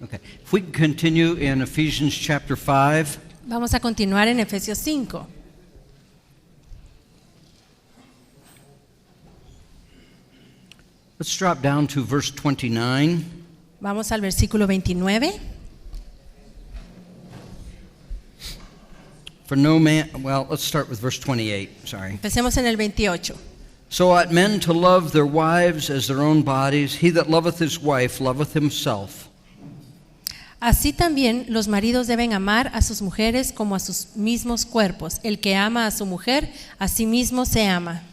Okay. If we can continue in Ephesians chapter 5. Vamos a continuar en Efesios 5. Let's drop down to verse 29. Vamos al versículo 29. For no man, well, let's start with verse 28, sorry. Empecemos en el 28. So ought men to love their wives as their own bodies. He that loveth his wife loveth himself. Así también los maridos deben amar a sus mujeres como a sus mismos cuerpos. El que ama a su mujer, a sí mismo se ama.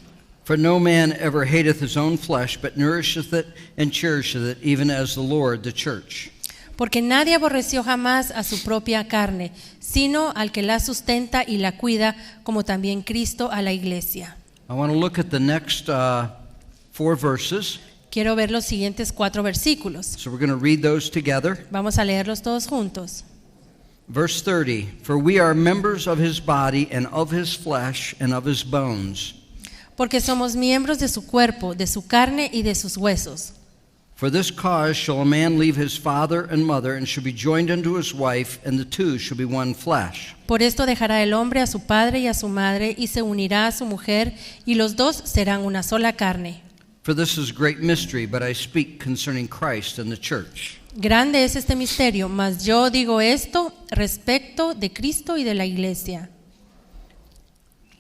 For no man ever hateth his own flesh, but nourisheth it and cherisheth it, even as the Lord the church. Porque nadie aborreció jamás a su propia carne, sino al que la sustenta y la cuida, como también Cristo a la iglesia. I want to look at the next 4 verses. Quiero ver los siguientes 4 versículos. So we're going to read those together. Vamos a leerlos todos juntos. Verse 30, for we are members of his body and of his flesh and of his bones. Porque somos miembros de su cuerpo, de su carne y de sus huesos. For this cause shall a man leave his father and mother, and shall be joined unto his wife, and the two shall be one flesh. Por esto dejará el hombre a su padre y a su madre, y se unirá a su mujer, y los dos serán una sola carne. For this is great mystery, but I speak concerning Christ and the church. Grande es este misterio, mas yo digo esto respecto de Cristo y de la iglesia.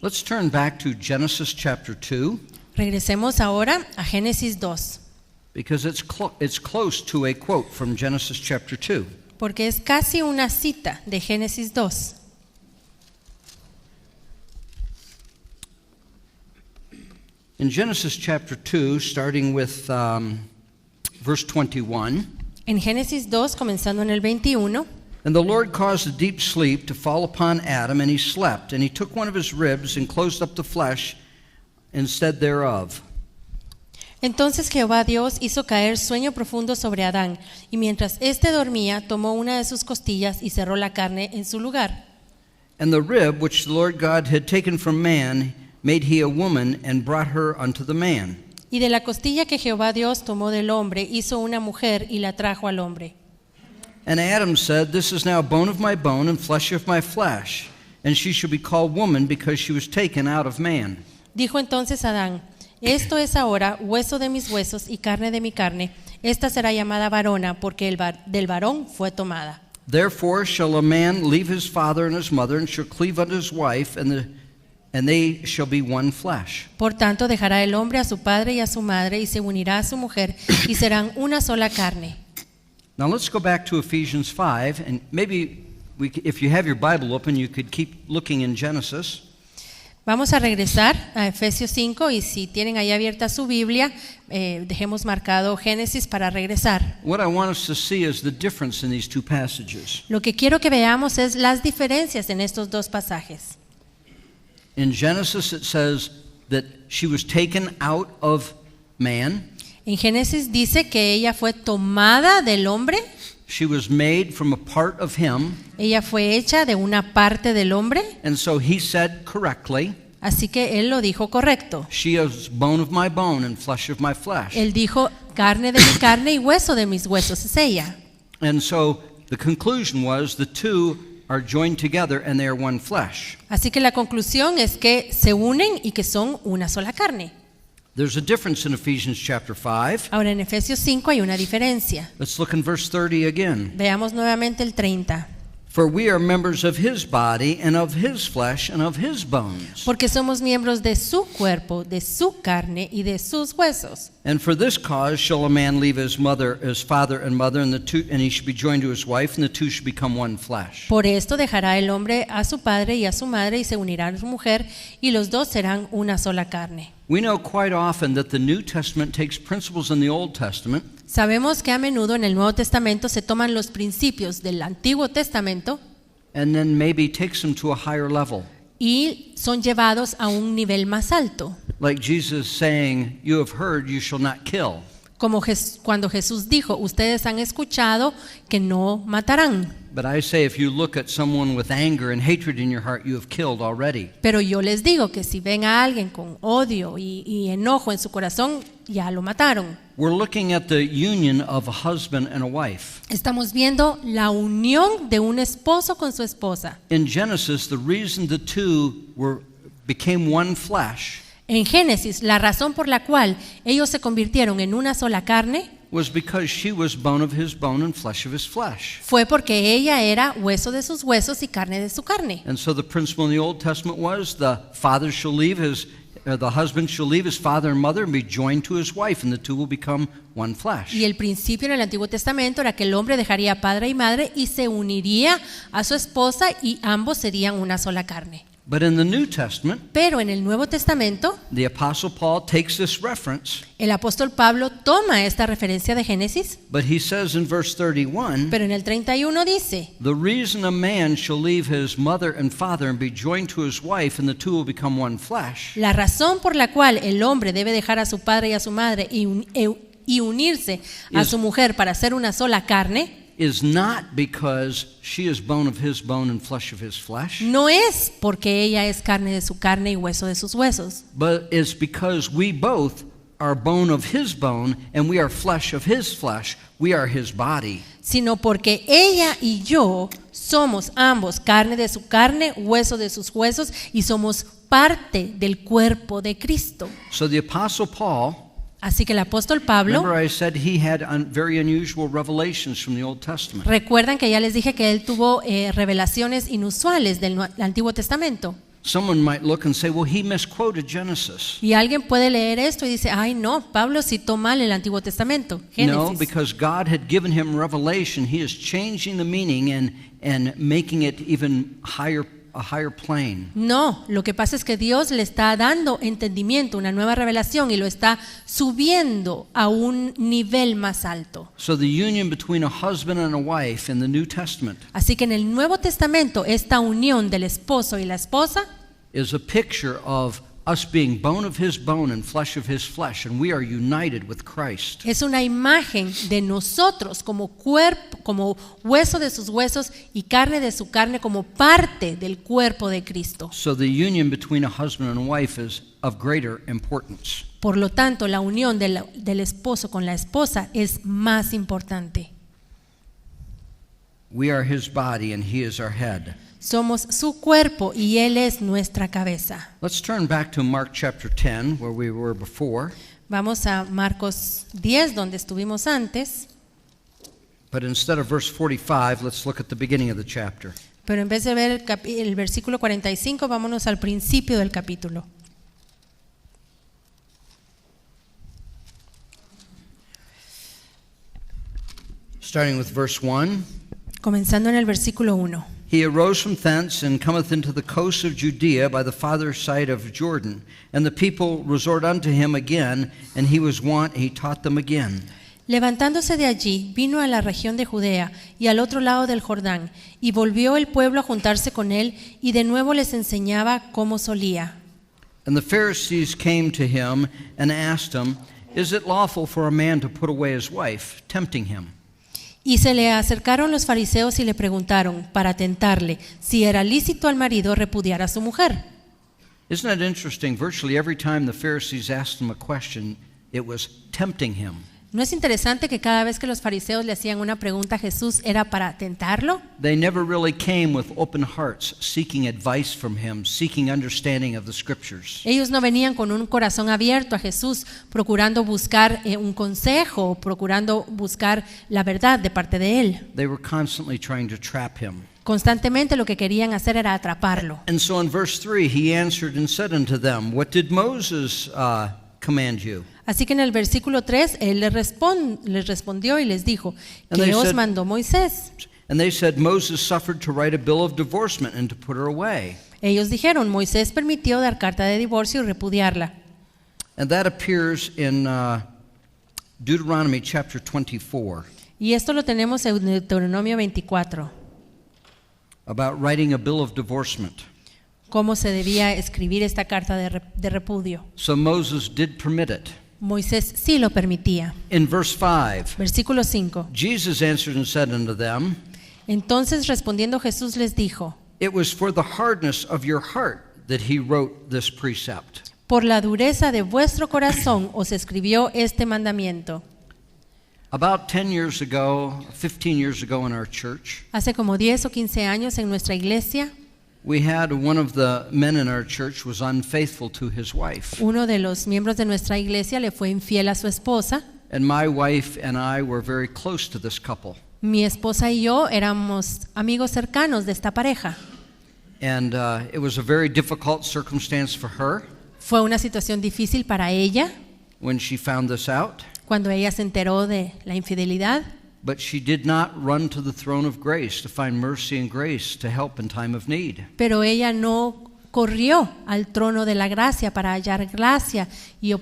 Let's turn back to Genesis chapter 2, Regresemos ahora a Génesis 2, because it's close to a quote from Genesis chapter 2. porque es casi una cita de Génesis 2. In Genesis chapter 2, starting with verse 21, En Génesis 2, comenzando en el 21, and the Lord caused a deep sleep to fall upon Adam, and he slept. And he took one of his ribs and closed up the flesh instead thereof. entonces Jehová Dios hizo caer sueño profundo sobre Adán, y mientras éste dormía, tomó una de sus costillas y cerró la carne en su lugar. And the rib which the Lord God had taken from man made he a woman, and brought her unto the man. Y de la costilla que Jehová Dios tomó del hombre, hizo una mujer y la trajo al hombre. And Adam said, This is now bone of my bone and flesh of my flesh, and she shall be called woman, because she was taken out of man. Dijo entonces Adán: Esto es ahora hueso de mis huesos y carne de mi carne. Esta será llamada varona, porque del varón fue tomada. Therefore shall a man leave his father and his mother, and shall cleave unto his wife, and they shall be one flesh. Por tanto, dejará el hombre a su padre y a su madre, y se unirá a su mujer, y serán una sola carne. Now let's go back to Ephesians 5, and maybe if you have your Bible open, you could keep looking in Genesis. Vamos a regresar a Efesios 5, y si tienen ahí abierta su Biblia, dejemos marcado Génesis para regresar. What I want us to see is the difference in these two passages. Lo que quiero que veamos es las diferencias en estos dos pasajes. In Genesis it says that she was taken out of man. En Génesis dice que ella fue tomada del hombre, She was made from a part of him, ella fue hecha de una parte del hombre, and so he said correctly, así que él lo dijo correcto. she is bone of my bone and flesh of my flesh. Él dijo: carne de mi carne y hueso de mis huesos es ella. And so the conclusion was the two are joined together and they are one flesh. Así que la conclusión es que se unen y que son una sola carne. There's a difference in Ephesians chapter 5. Ahora en Efesios 5 hay una diferencia. Let's look in verse 30 again. Veamos nuevamente el 30. For we are members of his body and of his flesh and of his bones. Porque somos miembros de su cuerpo, de su carne y de sus huesos. And for this cause shall a man leave his father and mother, and he shall be joined to his wife, and the two shall become one flesh. Por esto dejará el hombre a su padre y a su madre, y se unirá a su mujer, y los dos serán una sola carne. We know quite often that the New Testament takes principles in the Old Testament Sabemos que a menudo en el Nuevo Testamento se toman los principios del Antiguo Testamento and then maybe takes them to a higher level. y son llevados a un nivel más alto. Like Jesus saying, you have heard, you shall not kill. Como cuando Jesús dijo: ustedes han escuchado que no matarán. But I say, if you look at someone with anger and hatred in your heart, you have killed already. Pero yo les digo que si ven a alguien con odio y enojo en su corazón, ya lo mataron. We're looking at the union of a husband and a wife. Estamos viendo la unión de un esposo con su esposa. In Genesis, the reason the two became one flesh En Génesis, la razón por la cual ellos se convirtieron en una sola carne was because she was bone of his bone and flesh of his flesh. fue porque ella era hueso de sus huesos y carne de su carne. And so the principle in the Old Testament was the husband shall leave his father and mother and be joined to his wife, and the two will become one flesh. Y el principio en el Antiguo Testamento era que el hombre dejaría padre y madre y se uniría a su esposa y ambos serían una sola carne. But in the New Testament, Pero en el Nuevo Testamento, the Apostle Paul takes this reference, el apóstol Pablo toma esta referencia de Génesis, but he says in verse 31, pero en el 31 dice: the reason a man shall leave his mother and father and be joined to his wife, and the two will become one flesh, la razón por la cual el hombre debe dejar a su padre y a su madre y unirse a su mujer para ser una sola carne, is not because she is bone of his bone and flesh of his flesh, no es porque ella es carne de su carne y hueso de sus huesos, but it's because we both are bone of his bone and we are flesh of his flesh. We are his body. sino porque ella y yo somos ambos carne de su carne, hueso de sus huesos y somos parte del cuerpo de Cristo. So the Apostle Paul, Así que el apóstol Pablo, remember I said he had very unusual revelations from the Old Testament. recuerdan que ya les dije que él tuvo revelaciones inusuales del Antiguo Testamento. Someone might look and say, well, he misquoted Genesis. Y alguien puede leer esto y dice: ay no, Pablo citó mal el Antiguo Testamento, No, Génesis. because God had given him revelation. He is changing the meaning and making it even a higher plane. No, lo que pasa es que Dios le está dando entendimiento, una nueva revelación, y lo está subiendo a un nivel más alto. So the union between a husband and a wife in the New Testament Así que en el Nuevo Testamento, esta unión del esposo y la esposa is a picture of us being bone of his bone and flesh of his flesh, and we are united with Christ. es una imagen de nosotros como cuerpo, como hueso de sus huesos y carne de su carne, como parte del cuerpo de Cristo. So the union between a husband and a wife is of greater importance. Por lo tanto, la unión del esposo con la esposa es más importante. We are his body and he is our head. Somos su cuerpo y Él es nuestra cabeza. Let's turn back to Mark chapter 10, where we were before. Vamos a Marcos 10, donde estuvimos antes, But instead of verse 45, let's look at the beginning of the chapter. pero en vez de ver el versículo 45, vámonos al principio del capítulo. Starting with verse 1. Comenzando en el versículo 1. He arose from thence and cometh into the coast of Judea by the farther side of Jordan. And the people resort unto him again, and he was wont, he taught them again. Levantándose de allí, vino a la región de Judea y al otro lado del Jordán, y volvió el pueblo a juntarse con él, y de nuevo les enseñaba como solía. And the Pharisees came to him and asked him, Is it lawful for a man to put away his wife? Tempting him. Y se le acercaron los fariseos y le preguntaron, para tentarle, si era lícito al marido repudiar a su mujer. Isn't that interesting? Virtually every time the Pharisees asked him a question, it was tempting him. ¿No es interesante que cada vez que los fariseos le hacían una pregunta a Jesús era para tentarlo? They never really came with open hearts, seeking advice from him, seeking understanding of the scriptures. Ellos no venían con un corazón abierto a Jesús, procurando buscar un consejo, procurando buscar la verdad de parte de Él. They were constantly trying to trap him. Constantemente lo que querían hacer era atraparlo. And so in verse 3, he answered and said unto them, What did Moses command you? Así que en el versículo 3, Él les respondió y les dijo, And they ¿qué os said- mandó Moisés? And they said, Moses suffered to write a bill of divorcement and to put her away. Ellos dijeron, Moisés permitió dar carta de divorcio y repudiarla. And that appears in Deuteronomy chapter 24, Y esto lo tenemos en Deuteronomio 24, about writing a bill of divorcement. cómo se debía escribir esta carta de repudio. So Moses did permit it. Moisés sí lo permitía. In verse 5, Versículo 5. Jesus answered and said unto them, Entonces respondiendo Jesús les dijo: It was for the hardness of your heart that he wrote this precept. Por la dureza de vuestro corazón os escribió este mandamiento. About 10 years ago, 15 years ago in our church, Hace como 10 o 15 años en nuestra iglesia, we had one of the men in our church was unfaithful to his wife. uno de los miembros de nuestra iglesia le fue infiel a su esposa. And my wife and I were very close to this couple. Mi esposa y yo éramos amigos cercanos de esta pareja. And it was a very difficult circumstance for her Fue una situación difícil para ella when she found this out. cuando ella se enteró de la infidelidad, But she did not run to the throne of grace to find mercy and grace to help in time of need. pero ella no corrió al trono de la gracia para hallar gracia y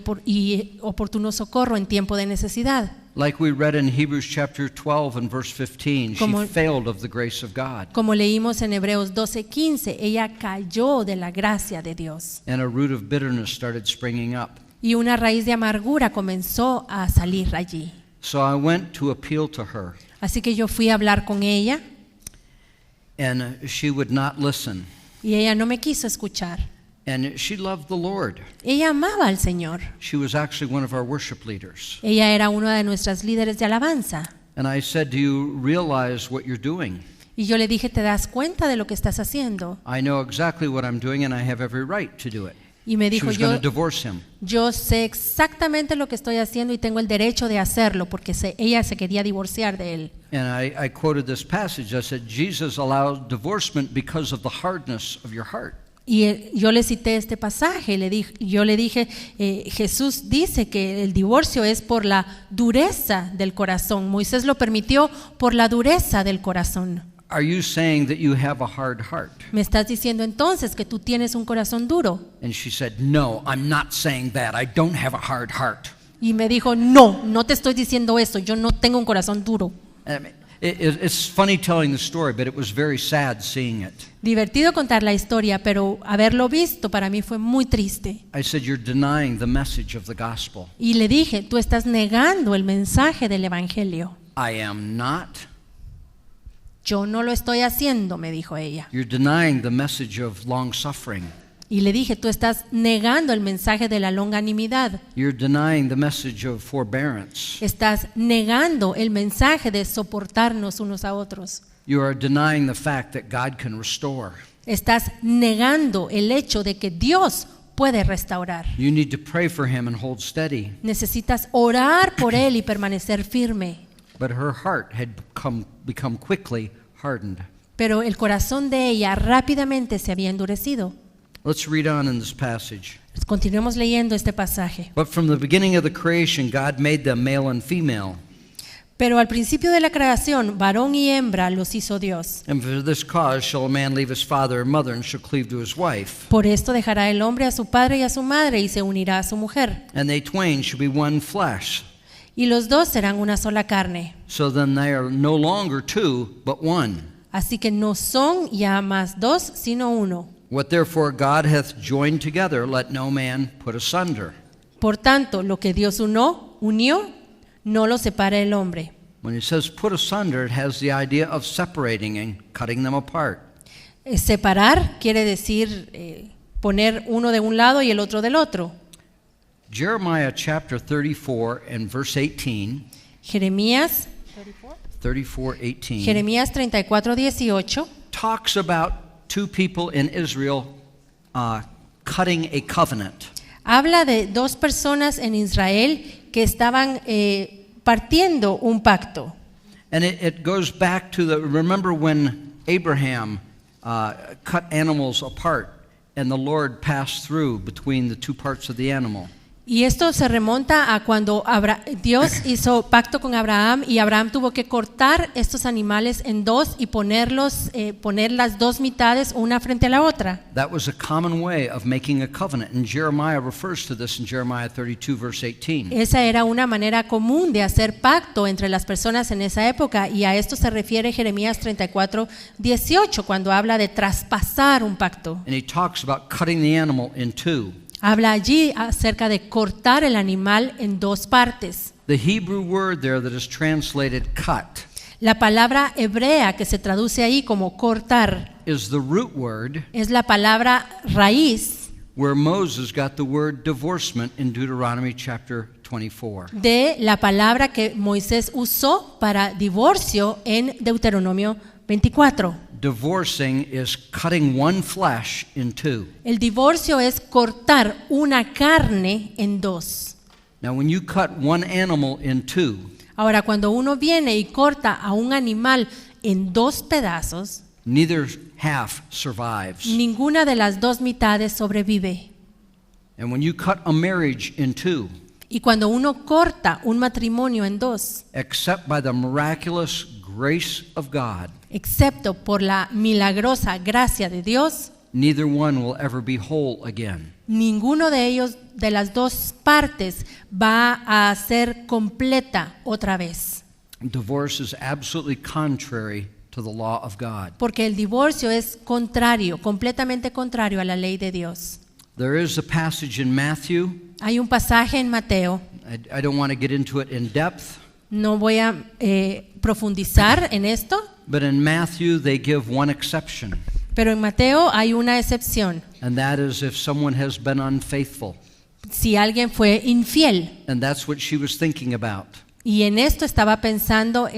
oportuno socorro en tiempo de necesidad. Like we read in Hebrews chapter 12 and verse 15, Como- she failed of the grace of God. Como leímos en Hebreos 12:15, ella cayó de la gracia de Dios And a root of bitterness started springing up. y una raíz de amargura comenzó a salir allí. So I went to appeal to her, Así que yo fui a hablar con ella and she would not listen. y ella no me quiso escuchar. And she loved the Lord. Ella amaba al Señor. She was actually one of our worship leaders. Ella era una de nuestras líderes de alabanza. And I said, "Do you realize what you're doing? Y yo le dije, ¿te das cuenta de lo que estás haciendo? I know exactly what I'm doing, and I have every right to do it." Y me She dijo, was going to divorce him. yo sé exactamente lo que estoy haciendo y tengo el derecho de hacerlo porque ella se quería divorciar de él. And I quoted this passage. I said, Jesus allowed divorcement because of the hardness of your heart. Y yo le cité este pasaje, yo le dije, Jesús dice que el divorcio es por la dureza del corazón. Moisés lo permitió por la dureza del corazón. Are you saying that you have a hard heart? ¿Me estás diciendo entonces que tú tienes un corazón duro? And she said, "No, I'm not saying that. I don't have a hard heart." Y me dijo, no te estoy diciendo eso, yo no tengo un corazón duro. I mean, it's funny telling the story, but it was very sad seeing it. Divertido contar la historia, pero haberlo visto para mí fue muy triste. I said, "You're denying the message of the gospel." Y le dije, tú estás negando el mensaje del evangelio. I am not. Yo no lo estoy haciendo, me dijo ella. You're denying the message of long suffering. Y le dije, tú estás negando el mensaje de la longanimidad. You're denying the message of forbearance. Estás negando el mensaje de soportarnos unos a otros. You are denying the fact that God can restore. Estás negando el hecho de que Dios puede restaurar. You need to pray for him and hold steady. Necesitas orar por él y permanecer firme. But her heart had become quickly hardened. Pero el corazón de ella rápidamente se había endurecido. Let's read on in this passage. Continuemos leyendo este pasaje. But from the beginning of the creation, God made them male and female. Pero al principio de la creación, varón y hembra los hizo Dios. And for this cause shall a man leave his father and mother and shall cleave to his wife. Por esto dejará el hombre a su padre y a su madre y se unirá a su mujer. And they twain shall be one flesh. Y los dos serán una sola carne. So then they are no longer two, but one. Así que no son ya más dos, sino uno. What therefore God hath joined together, let no man put asunder. Por tanto, lo que Dios unió, no lo separe el hombre. When it says put asunder, it has the idea of separating and cutting them apart. Separar quiere decir poner uno de un lado y el otro del otro. Jeremiah chapter 34 and verse 18. Jeremías 34:18 talks about two people in Israel cutting a covenant. habla de dos personas en Israel que estaban partiendo un pacto. And it goes back to remember when Abraham cut animals apart and the Lord passed through between the two parts of the animal. Y esto se remonta a cuando Dios hizo pacto con Abraham y Abraham tuvo que cortar estos animales en dos y poner las dos mitades una frente a la otra. That was a common way of making a covenant, and Jeremiah refers to this in Jeremiah 32 verse 18. Esa era una manera común de hacer pacto entre las personas en esa época y a esto se refiere Jeremías 34:18 cuando habla de traspasar un pacto. And he talks about cutting the animal in two. Habla allí acerca de cortar el animal en dos partes. The Hebrew word there that is translated cut La palabra hebrea que se traduce ahí como cortar is the root word es la palabra raíz where Moses got the word divorcement in Deuteronomy chapter 24. de la palabra que Moisés usó para divorcio en Deuteronomio 24. Divorcing is cutting one flesh in two. El divorcio es cortar una carne en dos. Now, when you cut one animal in two, Ahora, cuando uno viene y corta a un animal en dos pedazos, neither half survives. ninguna de las dos mitades sobrevive. And when you cut a marriage in two, Y cuando uno corta un matrimonio en dos, except by the miraculous grace of God, excepto por la milagrosa gracia de Dios, neither one will ever be whole again. ninguno de ellos, de las dos partes, va a ser completa otra vez. Divorce is absolutely contrary to the law of God. Porque el divorcio es contrario, completamente contrario a la ley de Dios. There is a passage in Matthew. Hay un pasaje en Mateo, I don't want to get into it in depth, no voy a profundizar en esto, but in Matthew they give one exception, pero en Mateo hay una excepción. and that is if someone has been unfaithful. Si alguien fue infiel, And that's what she was thinking about. y en esto estaba pensando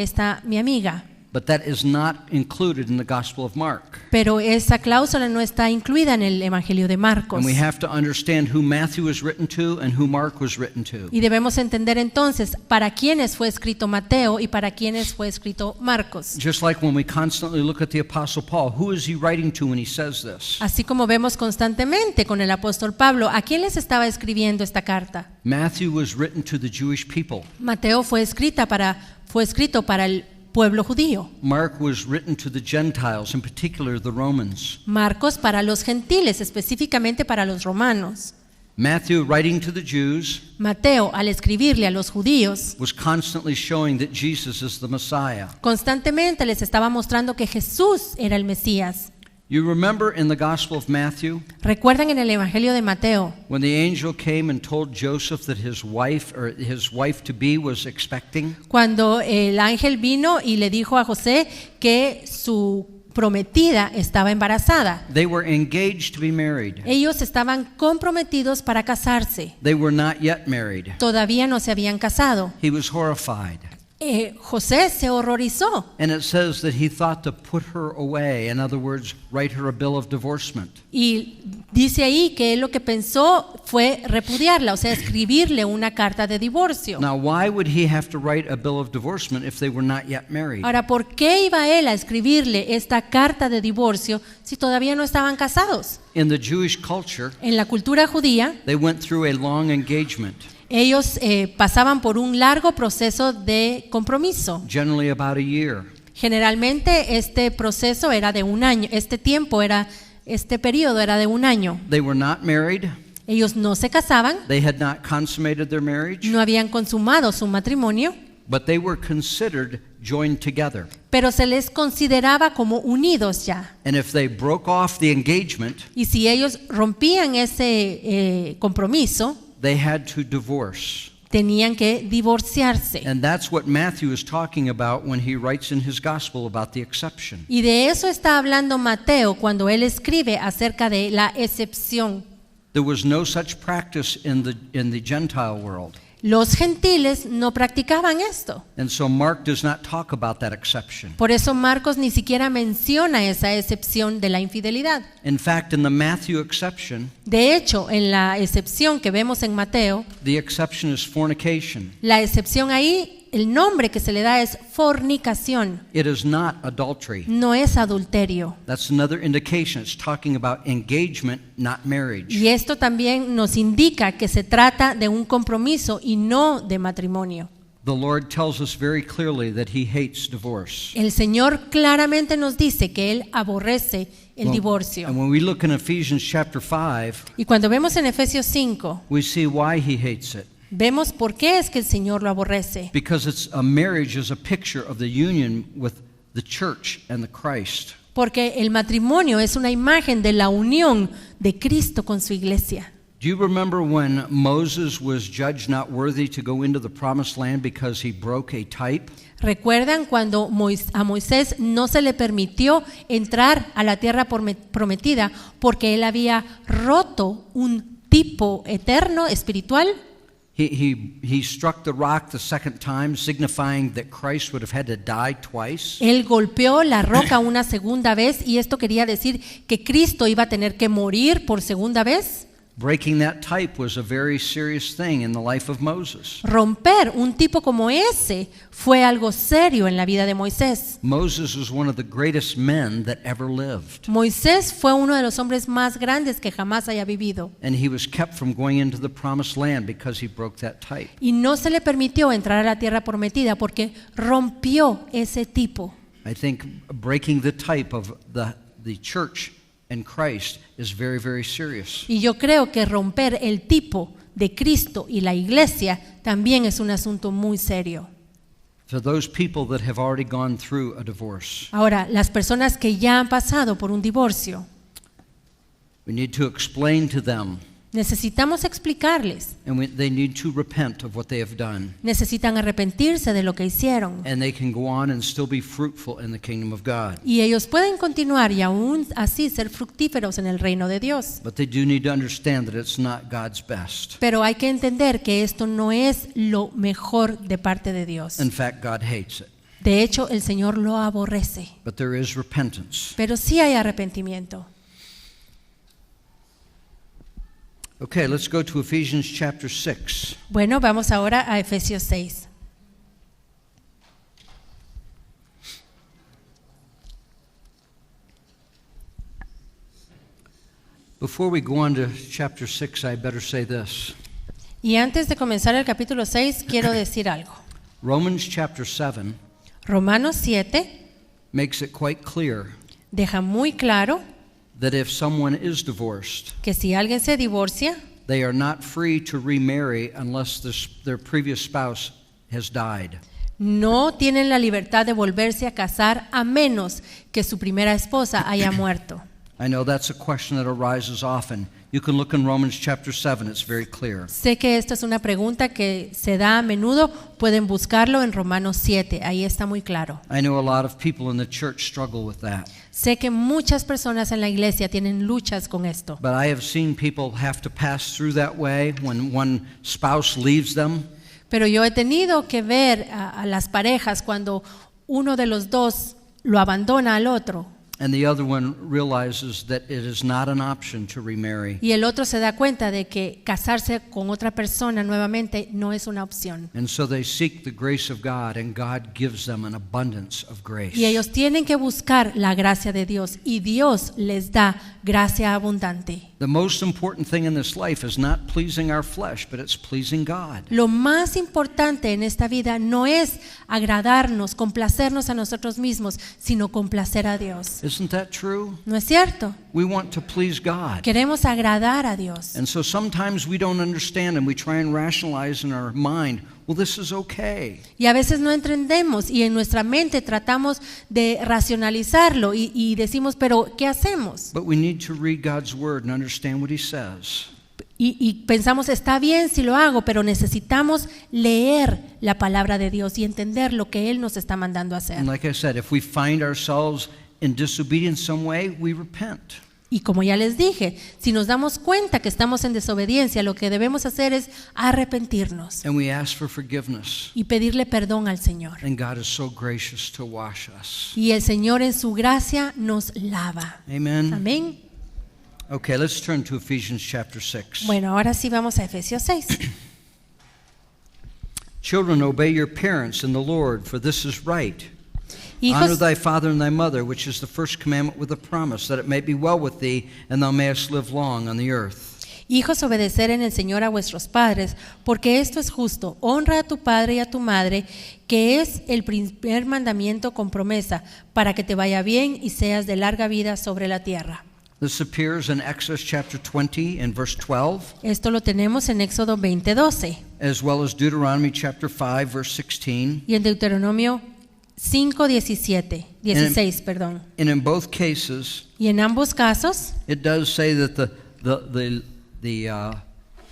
mi amiga, But that is not included in the Gospel of Mark. pero esa cláusula no está incluida en el Evangelio de Marcos. And we have to understand who Matthew was written to and who Mark was written to. Y debemos entender entonces para quiénes fue escrito Mateo y para quiénes fue escrito Marcos. Just like when we constantly look at the Apostle Paul, who is he writing to when he says this? Así como vemos constantemente con el apóstol Pablo, ¿a quién les estaba escribiendo esta carta? Matthew was written to the Jewish people. Mateo fue escrito para el pueblo judío. Mark was written to the Gentiles, in particular the Romans. Marcos para los gentiles, específicamente para los romanos. Matthew, writing to the Jews, Mateo, al escribirle a los judíos, was constantly showing that Jesus is the Messiah. constantemente les estaba mostrando que Jesús era el Mesías. You remember in the Gospel of Matthew, ¿Recuerdan en el Evangelio de Mateo when the angel came and told Joseph that his wife to be was expecting? cuando el ángel vino y le dijo a José que su prometida estaba embarazada? They were engaged to be married. Ellos estaban comprometidos para casarse. They were not yet married. Todavía no se habían casado. He was horrified. José se horrorizó. And it says that he thought to put her away. In other words, write her a bill of divorcement. Y dice ahí que él lo que pensó fue repudiarla, o sea, escribirle una carta de divorcio. Now, why would he have to write a bill of divorcement if they were not yet married? Ahora, ¿por qué iba él a escribirle esta carta de divorcio si todavía no estaban casados? In the Jewish culture, En la cultura judía, they went through a long engagement, ellos pasaban por un largo proceso de compromiso. generally about a year. Generalmente este proceso era de un año, este periodo era de un año. They were not married. Ellos no se casaban, They had not consummated their marriage, no habían consumado su matrimonio, but they were considered joined together. pero se les consideraba como unidos ya. And if they broke off the engagement, Y si ellos rompían ese compromiso, they had to divorce. tenían que divorciarse. And that's what Matthew is talking about when he writes in his gospel about the exception. Y de eso está hablando Mateo cuando él escribe acerca de la excepción. There was no such practice in the Gentile world. Los gentiles no practicaban esto. And so Mark does not talk about that exception. Por eso Marcos ni siquiera menciona esa excepción de la infidelidad. In fact, in the Matthew exception, De hecho, en la excepción que vemos en Mateo, the exception is fornication. la excepción ahí, el nombre que se le da es fornicación, It is not adultery. no es adulterio. That's another indication. It's talking about engagement, not marriage. Y esto también nos indica que se trata de un compromiso y no de matrimonio. The Lord tells us very clearly that he hates divorce. El Señor claramente nos dice que Él aborrece el divorcio. And when we look in Ephesians chapter 5, Y cuando vemos en Efesios 5, we see why he hates it. vemos por qué es que el Señor lo aborrece. Because a marriage is a picture of the union with the church and the Christ. Porque el matrimonio es una imagen de la unión de Cristo con su iglesia. Do you remember when Moses was judged not worthy to go into the promised land because he broke a type? ¿Recuerdan cuando a Moisés no se le permitió entrar a la tierra prometida porque él había roto un tipo eterno, espiritual? He struck the rock the second time, signifying that Christ would have had to die twice. Él golpeó la roca una segunda vez y esto quería decir que Cristo iba a tener que morir por segunda vez. Breaking that type was a very serious thing in the life of Moses. Romper un tipo como ese fue algo serio en la vida de Moisés. Moses was one of the greatest men that ever lived. Moisés fue uno de los hombres más grandes que jamás haya vivido. And he was kept from going into the promised land because he broke that type. Y no se le permitió entrar a la tierra prometida porque rompió ese tipo. I think breaking the type of the church and Christ is very, very serious. Y yo creo que romper el tipo de Cristo y la iglesia también es un asunto muy serio. For those people that have already gone through a divorce, Ahora, las personas que ya han pasado por un divorcio, we need to explain to them, necesitamos explicarles, and they need to repent of what they have done. necesitan arrepentirse de lo que hicieron. And they can go on and still be fruitful in the kingdom of God. Y ellos pueden continuar y aún así ser fructíferos en el reino de Dios. But they do need to understand that it's not God's best. Pero hay que entender que esto no es lo mejor de parte de Dios. In fact, God hates it. De hecho, el Señor lo aborrece. But there is repentance. Pero sí hay arrepentimiento. Okay, let's go to Ephesians chapter 6. Bueno, vamos ahora a Efesios 6. Before we go on to chapter 6, I better say this. Y antes de comenzar el capítulo 6, quiero decir algo. Romans chapter 7 Romanos 7 makes it quite clear deja muy claro that if someone is divorced, que si alguien se divorcia, they are not free to remarry unless their previous spouse has died. no tienen la libertad de volverse a casar a menos que su primera esposa haya muerto. I know that's a question that arises often. You can look in Romans chapter 7, it's very clear. Sé que esta es una pregunta que se da a menudo, pueden buscarlo en Romanos 7, ahí está muy claro. I know a lot of people in the church struggle with that. Sé que muchas personas en la iglesia tienen luchas con esto, But I have seen people have to pass through that way when one spouse leaves them. pero yo he tenido que ver a las parejas cuando uno de los dos lo abandona al otro And the other one realizes that it is not an option to remarry. y el otro se da cuenta de que casarse con otra persona nuevamente no es una opción. And so they seek the grace of God, and God gives them an abundance of grace. Y ellos tienen que buscar la gracia de Dios y Dios les da gracia abundante. The most important thing in this life is not pleasing our flesh, but it's pleasing God. Lo más importante en esta vida no es agradarnos, complacernos a nosotros mismos, sino complacer a Dios. Isn't that true? ¿No es cierto? We want to please God. Queremos agradar a Dios. And so sometimes we don't understand and we try and rationalize in our mind, well, this is okay. Y a veces no entendemos y en nuestra mente tratamos de racionalizarlo y decimos, pero ¿qué hacemos? But we need to read God's word and understand what he says. Y pensamos, está bien si lo hago, pero necesitamos leer la palabra de Dios y entender lo que Él nos está mandando a hacer. And like I said, if we find ourselves in disobedience some way, we repent. Y como ya les dije, si nos damos cuenta que estamos en desobediencia, lo que debemos hacer es arrepentirnos And we ask for forgiveness. y pedirle perdón al Señor. And God is so gracious to wash us. Y el Señor en su gracia nos lava. Amen. Amén. Okay, let's turn to Ephesians chapter 6. Bueno, ahora sí vamos a Efesios 6. Children, obey your parents in the Lord, for this is right. Honor Hijos, thy father and thy mother, which is the first commandment with a promise, that it may be well with thee, and thou mayest live long on the earth. hijos, obedecer en el Señor a vuestros padres, porque esto es justo. Honra a tu padre y a tu madre, que es el primer mandamiento con promesa, para que te vaya bien y seas de larga vida sobre la tierra. This appears in Exodus chapter 20 and verse 12, Esto lo tenemos en Éxodo 20:12 as well as Deuteronomy chapter 5 verse 16. y en Deuteronomio 16, perdón. And in both cases, Y en ambos casos it does say that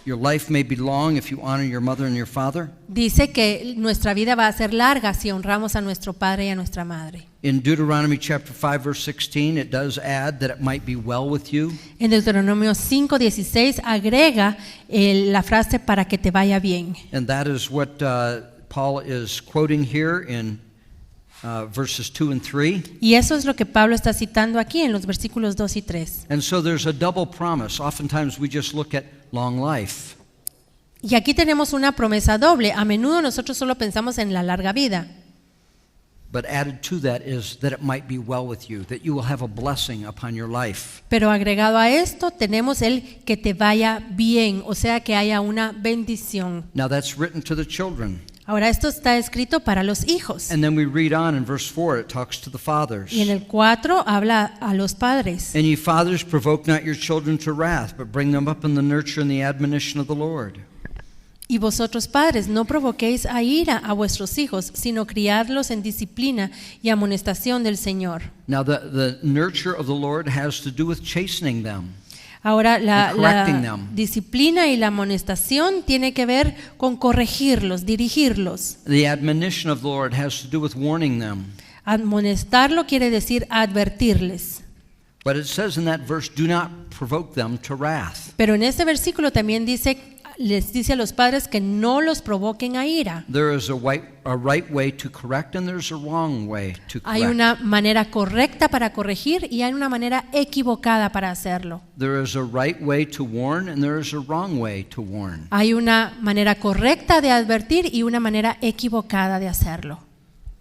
Your life may be long if you honor your mother and your father. Dice que nuestra vida va a ser larga si honramos a nuestro padre y a nuestra madre. In Deuteronomy chapter 5 verse 16, it does add that it might be well with you. En Deuteronomio 5:16 agrega la frase para que te vaya bien. And that is what Paul is quoting here in verses 2 and 3. Y eso es lo que Pablo está citando aquí en los versículos 2 y 3. And so there's a double promise. Oftentimes we just look at long life. Y aquí tenemos una promesa doble. A menudo nosotros solo pensamos en la larga vida. But added to that is that it might be well with you, that you will have a blessing upon your life. Pero agregado a esto tenemos el que te vaya bien, o sea que haya una bendición. Now that's written to the children. Ahora esto está escrito para los hijos. And then we read on in verse 4, it talks to the fathers. Y en el 4 habla a los padres. And ye fathers, provoke not your children to wrath, but bring them up in the nurture and the admonition of the Lord. Y vosotros padres, no provoquéis a ira a vuestros hijos, sino criadlos en disciplina y amonestación del Señor. Now the nurture of the Lord has to do with chastening them. Ahora And correcting them. disciplina y la amonestación tiene que ver con corregirlos, dirigirlos. The admonition of the Lord has to do with warning them. Amonestarlo quiere decir advertirles. But it says in that verse, do not provoke them to wrath. Pero en este versículo también les dice a los padres que no los provoquen a ira. There is a right way to correct and there's a wrong way to correct. Hay una manera correcta para corregir y hay una manera equivocada para hacerlo. There is a right way to warn and there is a wrong way to warn. Hay una manera correcta de advertir y una manera equivocada de hacerlo.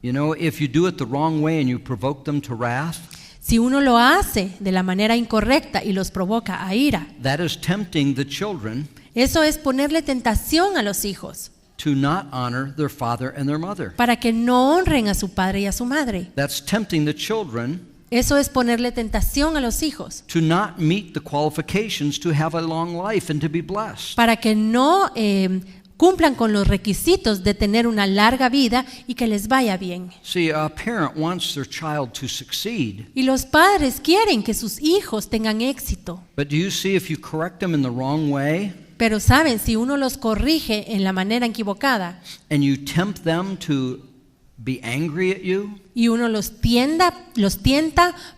You know, if you do it the wrong way and you provoke them to wrath, Si uno lo hace de la manera incorrecta y los provoca a ira, that is tempting the children eso es ponerle tentación a los hijos to not honor their father and their mother. para que no honren a su padre y a su madre. That's tempting the children Eso es ponerle tentación a los hijos to not meet the qualifications to have a long life and to be blessed. para que no cumplan con los requisitos de tener una larga vida y que les vaya bien. See, a parent wants their child to succeed, Y los padres quieren que sus hijos tengan éxito. but do you see if you correct them in the wrong way Pero saben, si uno los corrige en la manera equivocada and you tempt them to be angry at you, y uno los tienta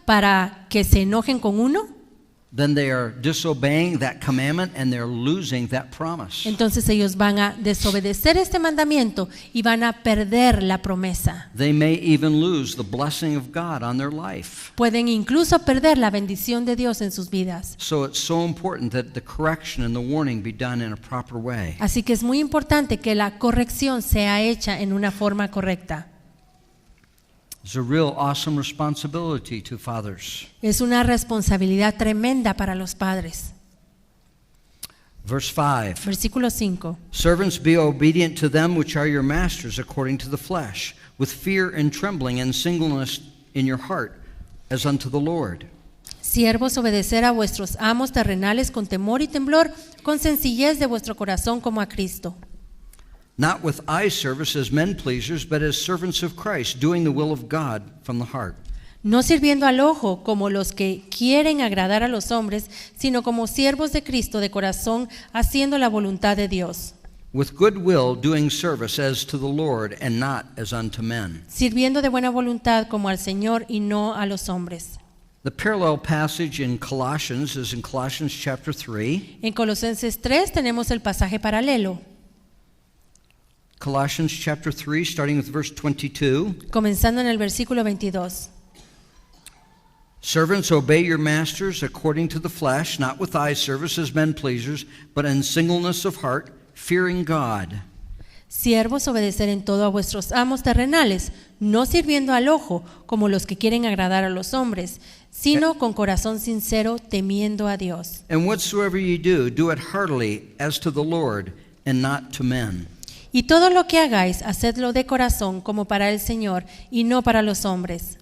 para que se enojen con uno, then they are disobeying that commandment and they're losing that promise. entonces ellos van a desobedecer este mandamiento y van a perder la promesa. They may even lose the blessing of God on their life. Pueden incluso perder la bendición de Dios en sus vidas. So it's so important that the correction and the warning be done in a proper way. Así que es muy importante que la corrección sea hecha en una forma correcta. It's a real awesome responsibility to fathers. Es una responsabilidad tremenda para los padres. Verse 5. Versículo 5. Servants, be obedient to them which are your masters according to the flesh, with fear and trembling and singleness in your heart, as unto the Lord. Siervos, obedecer a vuestros amos terrenales con temor y temblor, con sencillez de vuestro corazón como a Cristo. Not with eye service as men pleasers, but as servants of Christ, doing the will of God from the heart. No sirviendo al ojo como los que quieren agradar a los hombres, sino como siervos de Cristo de corazón, haciendo la voluntad de Dios. With good will doing service as to the Lord and not as unto men. Sirviendo de buena voluntad como al Señor y no a los hombres. The parallel passage in Colossians is in Colossians chapter 3. En Colosenses 3 tenemos el pasaje paralelo. Colossians chapter 3, starting with verse 22. Comenzando en el versículo 22. Servants, obey your masters according to the flesh, not with eye service as men pleasers, but in singleness of heart, fearing God. Siervos, obedecer en todo a vuestros amos terrenales, no sirviendo al ojo como los que quieren agradar a los hombres, sino con corazón sincero, temiendo a Dios. And whatsoever ye do, do it heartily as to the Lord and not to men. Y todo lo que hagáis, hacedlo de corazón como para el Señor y no para los hombres.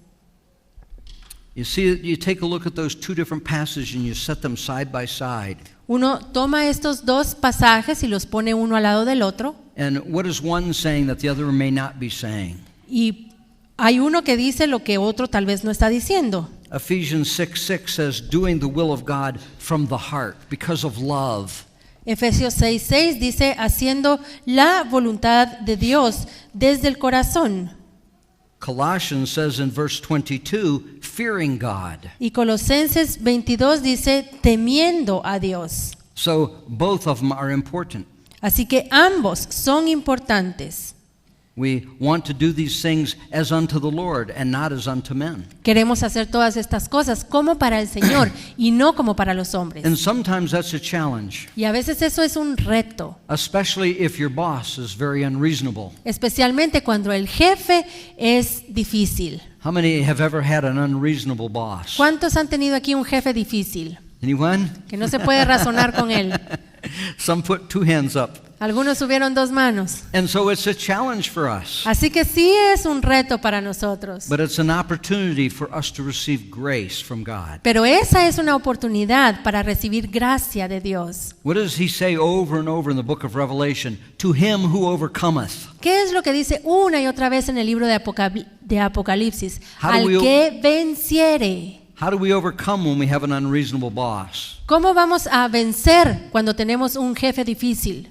You see, you take a look at those two different passages and you set them side by side. Uno toma estos dos pasajes y los pone uno al lado del otro. And what is one saying that the other may not be saying? Y hay uno que dice lo que otro tal vez no está diciendo. Ephesians 6:6 says, doing the will of God from the heart, because of love. Efesios 6:6 dice, haciendo la voluntad de Dios desde el corazón. Colossians says in verse 22, fearing God. Y Colosenses 22 dice, temiendo a Dios. So both of them are important. Así que ambos son importantes. We want to do these things as unto the Lord and not as unto men. Queremos hacer todas estas cosas como para el Señor y no como para los hombres. And sometimes that's a challenge, Y a veces eso es un reto, especially if your boss is very unreasonable. especialmente cuando el jefe es difícil. How many have ever had an unreasonable boss? ¿Cuántos han tenido aquí un jefe difícil? Anyone? Que no se puede razonar con él. Some put two hands up. Algunos subieron 2 manos. And so it's a challenge for us. Así que sí es un reto para nosotros. But it's an opportunity for us to receive grace from God. Pero esa es una oportunidad para recibir gracia de Dios. What does he say over and over in the book of Revelation? To him who overcometh. ¿Qué es lo que dice una y otra vez en el libro de Apocalipsis? How do Al we- que venciere. How do we overcome when we have an unreasonable boss? ¿Cómo vamos a vencer cuando tenemos un jefe difícil?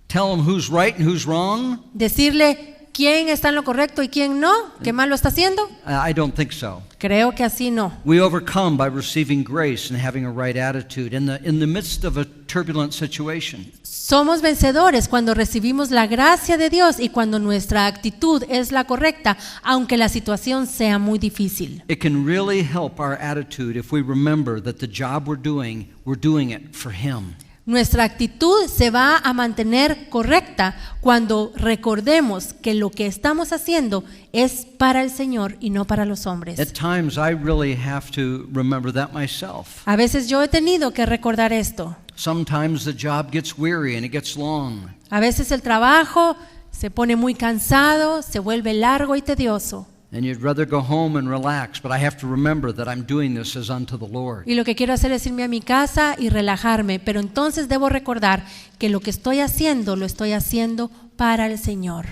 Tell him who's right and who's wrong? ¿Decirle quién está en lo correcto y quién no? ¿Qué mal lo está haciendo? I don't think so. Creo que así no. We overcome by receiving grace and having a right attitude in the midst of a turbulent situation. Somos vencedores cuando recibimos la gracia de Dios y cuando nuestra actitud es la correcta, aunque la situación sea muy difícil. It can really help our attitude if we remember that the job we're doing it for him. Nuestra actitud se va a mantener correcta cuando recordemos que lo que estamos haciendo es para el Señor y no para los hombres. At times I really have to remember that myself. A veces yo he tenido que recordar esto. Sometimes the job gets weary and it gets long. A veces el trabajo se pone muy cansado, se vuelve largo y tedioso. And you'd rather go home and relax, but I have to remember that I'm doing this as unto the Lord. Y lo que quiero hacer es irme a mi casa y relajarme, pero entonces debo recordar que lo que estoy haciendo, lo estoy haciendo para el Señor.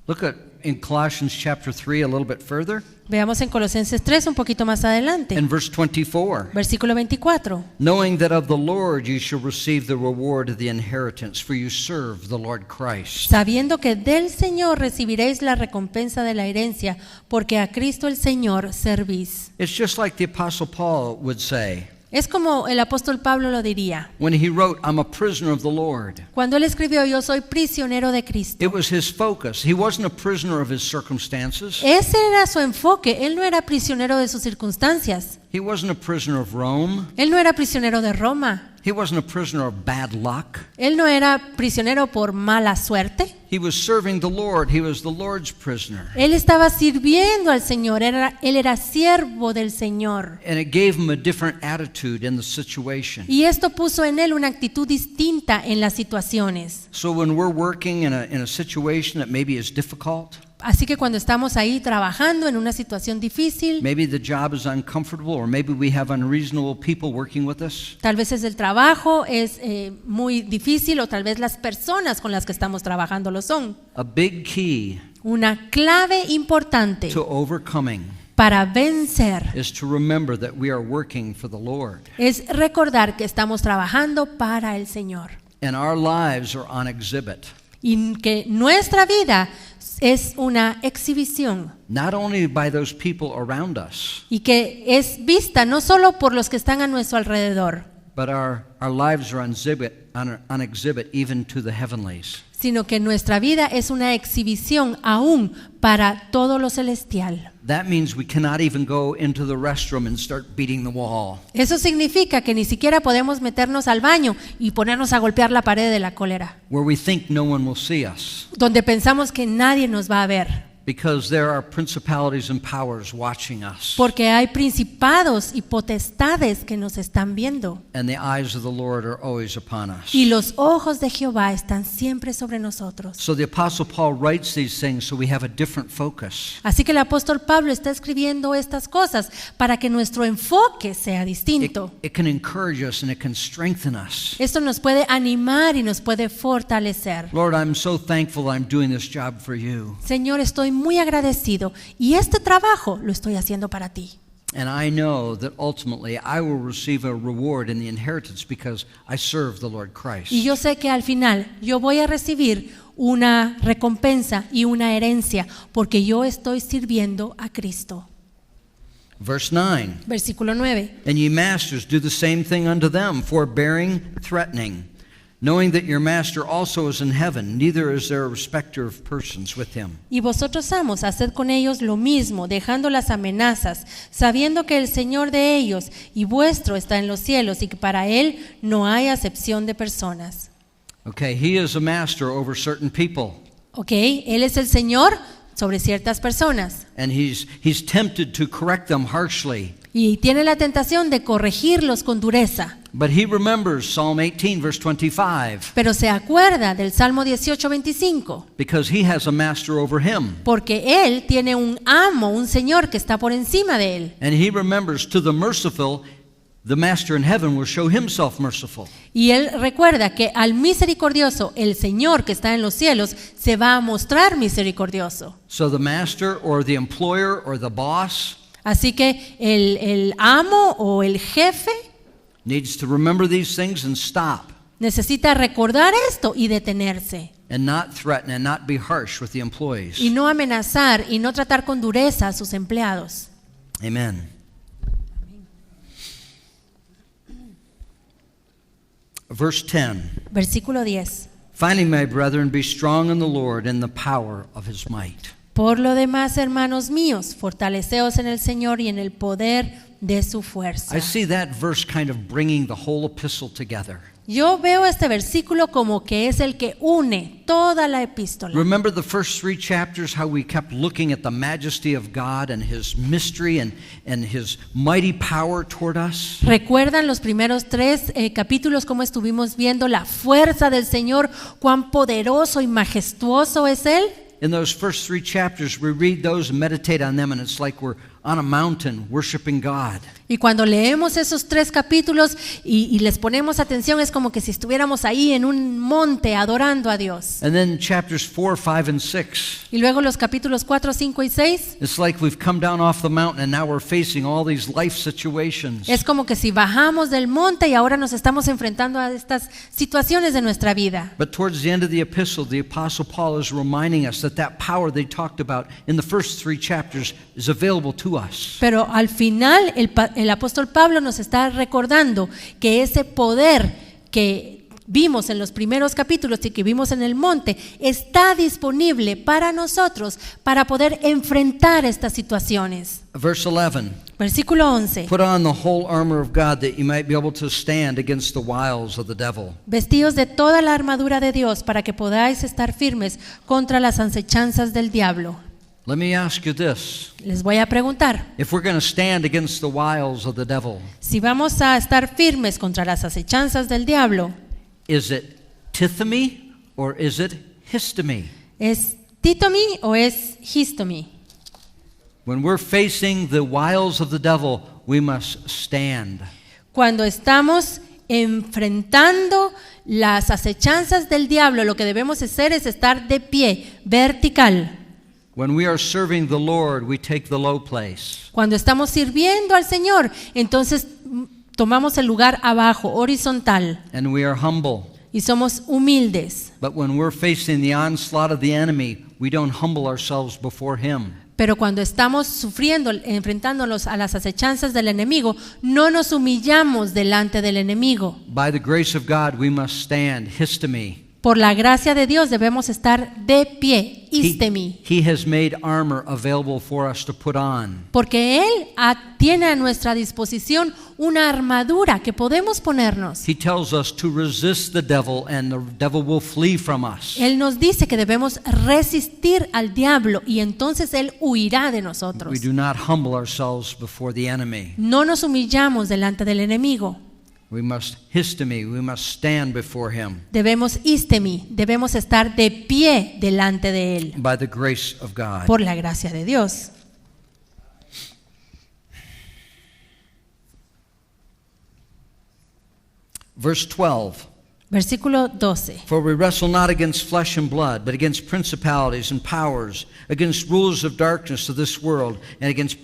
Look at in Colossians chapter 3 a little bit further, Veamos en Colosenses 3 un poquito más adelante. in verse 24. Versículo 24. Knowing that of the Lord you shall receive the reward of the inheritance, for you serve the Lord Christ. Sabiendo que del Señor recibiréis la recompensa de la herencia, porque a Cristo el Señor servís. It's just like the Apostle Paul would say Es como el apóstol Pablo lo diría. when he wrote, I'm a prisoner of the Lord. Cuando él escribió, yo soy prisionero de Cristo. It was his focus. He wasn't a prisoner of his circumstances. Ese era su enfoque. Él no era prisionero de sus circunstancias. He wasn't a prisoner of Rome. Él no era prisionero de Roma. He wasn't a prisoner of bad luck. Él no era prisionero por mala suerte. He was serving the Lord. He was the Lord's prisoner. Él estaba sirviendo al Señor. Él era siervo del Señor. And it gave him a different attitude in the situation. Y esto puso en él una actitud distinta en las situaciones. So when we're working in a situation that maybe is difficult, Así que cuando estamos ahí trabajando en una situación difícil, maybe the job is uncomfortable, or maybe we have unreasonable people working with us, tal vez el trabajo es muy difícil o tal vez las personas con las que estamos trabajando lo son. a big key Una clave importante to overcoming para vencer is to remember that we are working for the Lord. es recordar que estamos trabajando para el Señor And our lives are on exhibit, y que nuestra vida es una exhibición not only by those people around us, y que es vista no solo por los que están a nuestro alrededor, but our lives are on exhibit even to the heavenlies. sino que nuestra vida es una exhibición aún para todo lo celestial. That means we cannot even go into the restroom and start beating the wall. Eso significa que ni siquiera podemos meternos al baño y ponernos a golpear la pared de la cólera, Where we think no one will see us, donde pensamos que nadie nos va a ver, because there are principalities and powers watching us, porque hay principados y potestades que nos están viendo. and the eyes of the Lord are always upon us. Y los ojos de Jehová están siempre sobre nosotros. So the Apostle Paul writes these things so we have a different focus. Así que el apóstol Pablo está escribiendo estas cosas para que nuestro enfoque sea distinto. It can encourage us and it can strengthen us. Esto nos puede animar y nos puede fortalecer. Lord, I'm so thankful I'm doing this job for you. Señor, estoy muy agradecido y este trabajo lo estoy haciendo para ti. And I know that ultimately I will receive a reward in the inheritance because I serve the Lord Christ. Y yo sé que al final yo voy a recibir una recompensa y una herencia porque yo estoy sirviendo a Cristo. Verse 9. Versículo 9. And ye masters, do the same thing unto them, forbearing, threatening, knowing that your master also is in heaven, neither is there a respecter of persons with him. Y vosotros, amos, haced con ellos lo mismo, dejando las amenazas, sabiendo que el Señor de ellos y vuestro está en los cielos y que para Él no hay acepción de personas. Okay, he is a master over certain people. Ok, Él es el Señor sobre ciertas personas. And he's tempted to correct them harshly. Y tiene la tentación de corregirlos con dureza. But he remembers Psalm 18, verse 25, Pero se acuerda del Salmo 18:25, because he has a master over him. porque Él tiene un amo, un Señor que está por encima de Él. And he remembers to the merciful, the master in heaven will show himself merciful. Y Él recuerda que al misericordioso, el Señor que está en los cielos, se va a mostrar misericordioso. So the master or the employer or the boss Así que el amo o el jefe needs to remember these things and stop necesita recordar esto y detenerse. and not threaten and not be harsh with the employees. Y no amenazar y no tratar con dureza a sus empleados. Amen. Verse 10. Versículo 10. Finally, my brethren, be strong in the Lord and the power of his might. Por lo demás, hermanos míos, fortaleceos en el Señor y en el poder de su fuerza. I see that verse kind of bringing the whole epistle together. Yo veo este versículo como que es el que une toda la epístola. Remember the first 3 chapters, how we kept looking at the majesty of God and his mystery and his mighty power toward us? ¿Recuerdan los primeros 3 capítulos cómo estuvimos viendo la fuerza del Señor, cuán poderoso y majestuoso es Él? In those first 3 chapters, we read those and meditate on them, and it's like we're on a mountain worshiping God. Y cuando leemos esos 3 capítulos y les ponemos atención, es como que si estuviéramos ahí en un monte adorando a Dios. And then chapters 4, 5, and 6, Y luego los capítulos 4, 5 y 6, it's like we've come down off the mountain and now we're facing all these life situations. es como que si bajamos del monte y ahora nos estamos enfrentando a estas situaciones de nuestra vida. But towards the end of the epistle, the Apostle Paul is reminding us that power they talked about in the first 3 chapters is available to us. Pero al final el apóstol Pablo nos está recordando que ese poder que vimos en los primeros capítulos y que vimos en el monte está disponible para nosotros para poder enfrentar estas situaciones. Verse 11, Versículo 11. put on the whole armor of God that you might be able to stand against the wiles of the devil. Vestíos de toda la armadura de Dios para que podáis estar firmes contra las acechanzas del diablo. Let me ask you this. Les voy a preguntar, If we're going to stand against the wiles of the devil, si vamos a estar firmes contra las acechanzas del diablo, is it tithemy or is it histemy? ¿es títomi o es histomi? When we're facing the wiles of the devil, we must stand. Cuando estamos enfrentando las acechanzas del diablo, lo que debemos hacer es estar de pie, vertical. When we are serving the Lord, we take the low place. Cuando estamos sirviendo al Señor, entonces tomamos el lugar abajo, horizontal, And we are humble. y somos humildes. But when we're facing the onslaught of the enemy, we don't humble ourselves before him. Pero cuando estamos sufriendo, enfrentándonos a las acechanzas del enemigo, no nos humillamos delante del enemigo. By the grace of God, we must stand, histemi. Por la gracia de Dios debemos estar de pie, istemi, He has made armor available for us to put on. porque Él tiene a nuestra disposición una armadura que podemos ponernos. He tells us to resist the devil and the devil will flee from us. Él nos dice que debemos resistir al diablo y entonces Él huirá de nosotros. We do not humble ourselves before the enemy. No nos humillamos delante del enemigo. We must histemi, we must stand before him Debemos istemi, debemos estar de pie delante de Él by the grace of God. por la gracia de Dios. Verse 12. Versículo 12. For we wrestle not against flesh and blood, but against principalities and powers, against rulers of darkness of this world, and against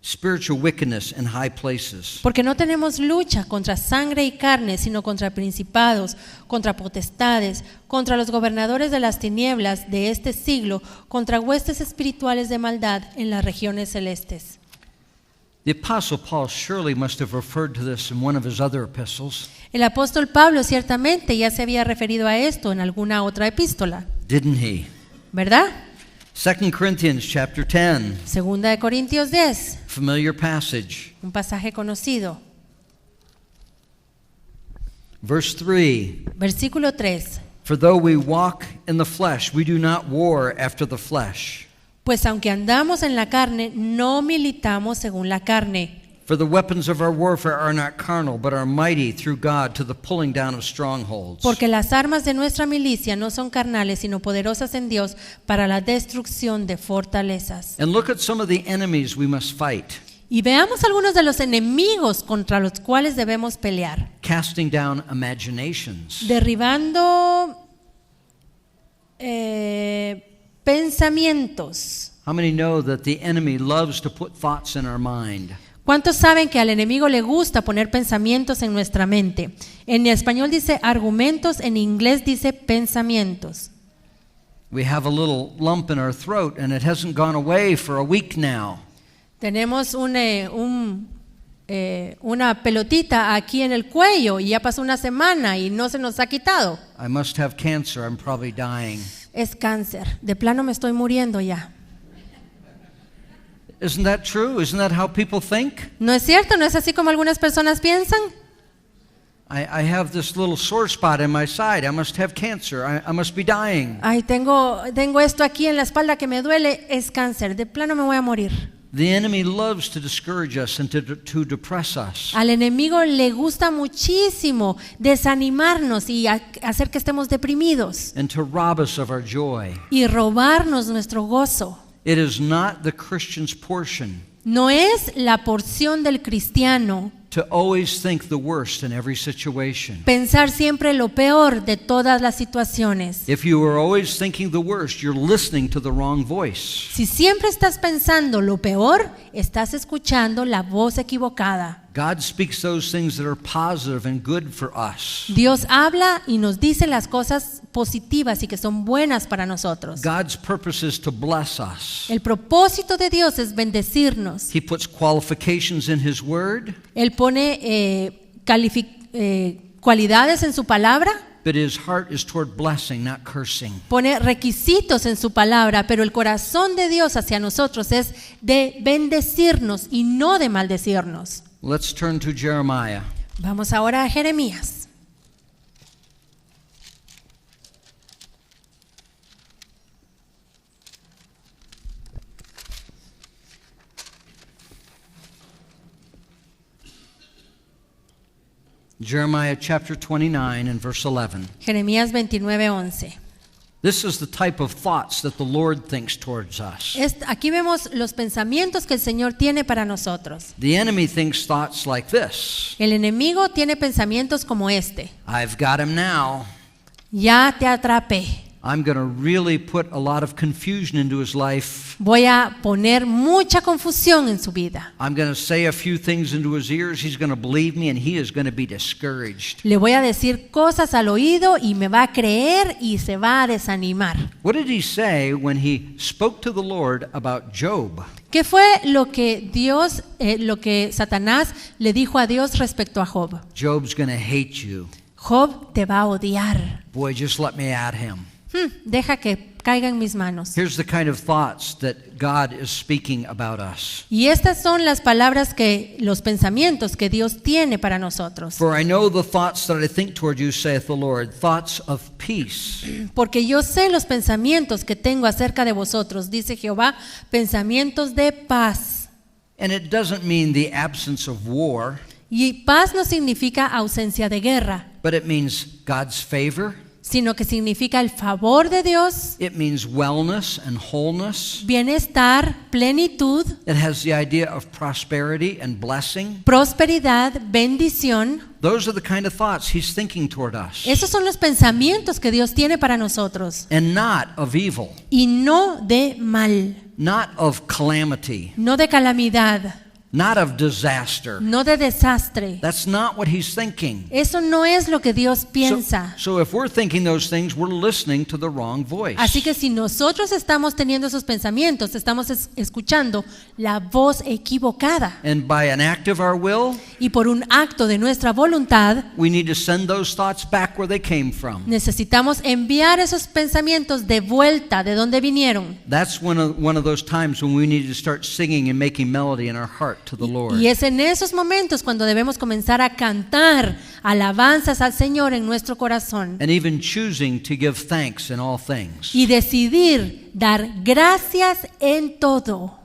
spiritual wickedness in high places. Porque no tenemos lucha contra sangre y carne, sino contra principados, contra potestades, contra los gobernadores de las tinieblas de este siglo, contra huestes espirituales de maldad en las regiones celestes. The Apostle Paul surely must have referred to this in one of his other epistles, El apóstol Pablo ciertamente ya se había referido a esto en alguna otra epístola, didn't he? ¿verdad? 2 Corinthians chapter 10, Segunda de Corintios 10, familiar passage. un pasaje conocido. Verse 3, Versículo 3. for though we walk in the flesh, we do not war after the flesh. Pues aunque andamos en la carne, no militamos según la carne. For the weapons of our warfare are not carnal, but are mighty through God to the pulling down of strongholds. Porque las armas de nuestra milicia no son carnales, sino poderosas en Dios para la destrucción de fortalezas. And look at some of the enemies we must fight. Y veamos algunos de los enemigos contra los cuales debemos pelear. Casting down imaginations. Derribando pensamientos. How many know that the enemy loves to put thoughts in our mind? ¿Cuántos saben que al enemigo le gusta poner pensamientos en nuestra mente? En español dice argumentos, en inglés dice pensamientos. We have a little lump in our throat and it hasn't gone away for a week now. Tenemos una pelotita aquí en el cuello y ya pasó una semana y no se nos ha quitado. I must have cancer. I'm probably dying. Es cáncer. De plano me estoy muriendo ya. Isn't that true? Isn't that how people think? ¿No es cierto? ¿No es así como algunas personas piensan? I have this little sore spot in my side. I must have cancer. I must be dying. Ay, tengo esto aquí en la espalda que me duele. Es cáncer. De plano me voy a morir. The enemy loves to discourage us and to depress us. Al enemigo le gusta muchísimo desanimarnos y hacer que estemos deprimidos And to rob us of our joy. y robarnos nuestro gozo. It is not the Christian's portion No es la porción del cristiano to always think the worst in every situation. pensar siempre lo peor de todas las situaciones. If you are always thinking the worst, you're listening to the wrong voice. Si siempre estás pensando lo peor, estás escuchando la voz equivocada. God speaks those things that are positive and good for us. Dios habla y nos dice las cosas positivas y que son buenas para nosotros. God's purpose is to bless us. El propósito de Dios es bendecirnos. He puts qualifications in His Word, Él pone cualidades en su palabra, but His heart is toward blessing, not cursing. pone requisitos en su palabra, pero el corazón de Dios hacia nosotros es de bendecirnos y no de maldecirnos. Let's turn to Jeremiah. Vamos ahora a Jeremías. Jeremiah chapter 29 and verse 11. Jeremías 29:11. This is the type of thoughts that the Lord thinks towards us. Aquí vemos los pensamientos que el Señor tiene para nosotros. The enemy thinks thoughts like this. El enemigo tiene pensamientos como este. I've got him now. Ya te atrapé. I'm going to really put a lot of confusion into his life. Voy a poner mucha confusión en su vida. I'm going to say a few things into his ears. He's going to believe me and he is going to be discouraged. Le voy a decir cosas al oído y me va a creer y se va a desanimar. What did he say when he spoke to the Lord about Job? ¿Qué fue lo que Satanás le dijo a Dios respecto a Job? Job's going to hate you. Job te va a odiar. Boy, just let me at him. Deja que caiga en mis manos. Here's the kind of thoughts that God is speaking about us. Y estas son las palabras los pensamientos que Dios tiene para nosotros. For I know the thoughts that I think toward you, saith the Lord, thoughts of peace. Porque yo sé los pensamientos que tengo acerca de vosotros, dice Jehová, pensamientos de paz. And it doesn't mean the absence of war, Y paz no significa ausencia de guerra, but it means God's favor. sino que significa el favor de Dios, It means wellness and wholeness. bienestar, plenitud, It has the idea of prosperity and blessing. prosperidad, bendición. Those are the kind of thoughts he's thinking toward us. Esos son los pensamientos que Dios tiene para nosotros, And not of evil, y no de mal, not of calamity, no de calamidad, not of disaster. no de desastre. That's not what he's thinking. Eso no es lo que Dios So, piensa. so if we're thinking those things, we're listening to the wrong voice. Así que si nosotros estamos teniendo esos pensamientos, estamos escuchando la voz equivocada. And by an act of our will, Y por un acto de nuestra voluntad, we need to send those thoughts back where they came from. necesitamos enviar esos pensamientos de vuelta de donde vinieron. That's one of those times when we need to start singing and making melody in our heart to the Lord. Y es en esos momentos cuando debemos comenzar a cantar alabanzas al Señor en nuestro corazón And even choosing to give thanks in all things. y decidir dar gracias en todo.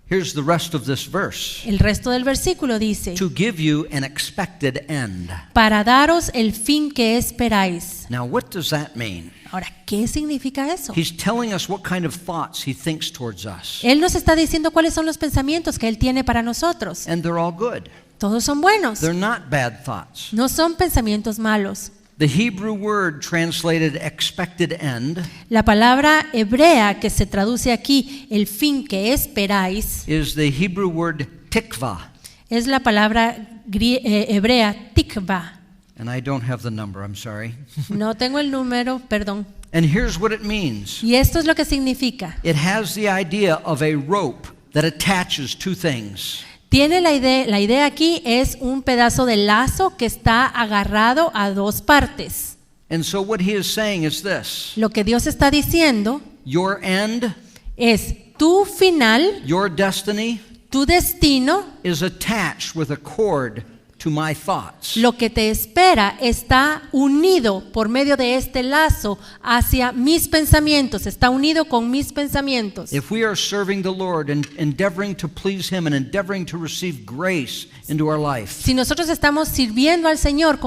Here's the rest of this verse. El resto del versículo dice, To give you an expected end. para daros el fin que esperáis. Now, what does that mean? Ahora, ¿qué significa eso? He's telling us what kind of thoughts he thinks towards us. Él nos está diciendo cuáles son los pensamientos que Él tiene para nosotros. And they're all good. Todos son buenos, They're not bad thoughts. no son pensamientos malos. The Hebrew word translated expected end La palabra hebrea que se traduce aquí, el fin que esperáis, is the Hebrew word tikva. es la palabra hebrea tikva. And I don't have the number, I'm sorry. No tengo el número, perdón. And here's what it means. Y esto es lo que significa. It has the idea of a rope that attaches two things. Tiene la idea aquí es un pedazo de lazo que está agarrado a dos partes. And so what he is saying is this. Lo que Dios está diciendo Your end, es tu final, your destiny tu destino, is attached with a cord to my thoughts. lo que te espera está unido por medio de este lazo hacia mis pensamientos, está unido con mis pensamientos. If we are serving the Lord and endeavoring to please Him and endeavoring to receive grace into our life, Si nosotros estamos sirviendo al Señor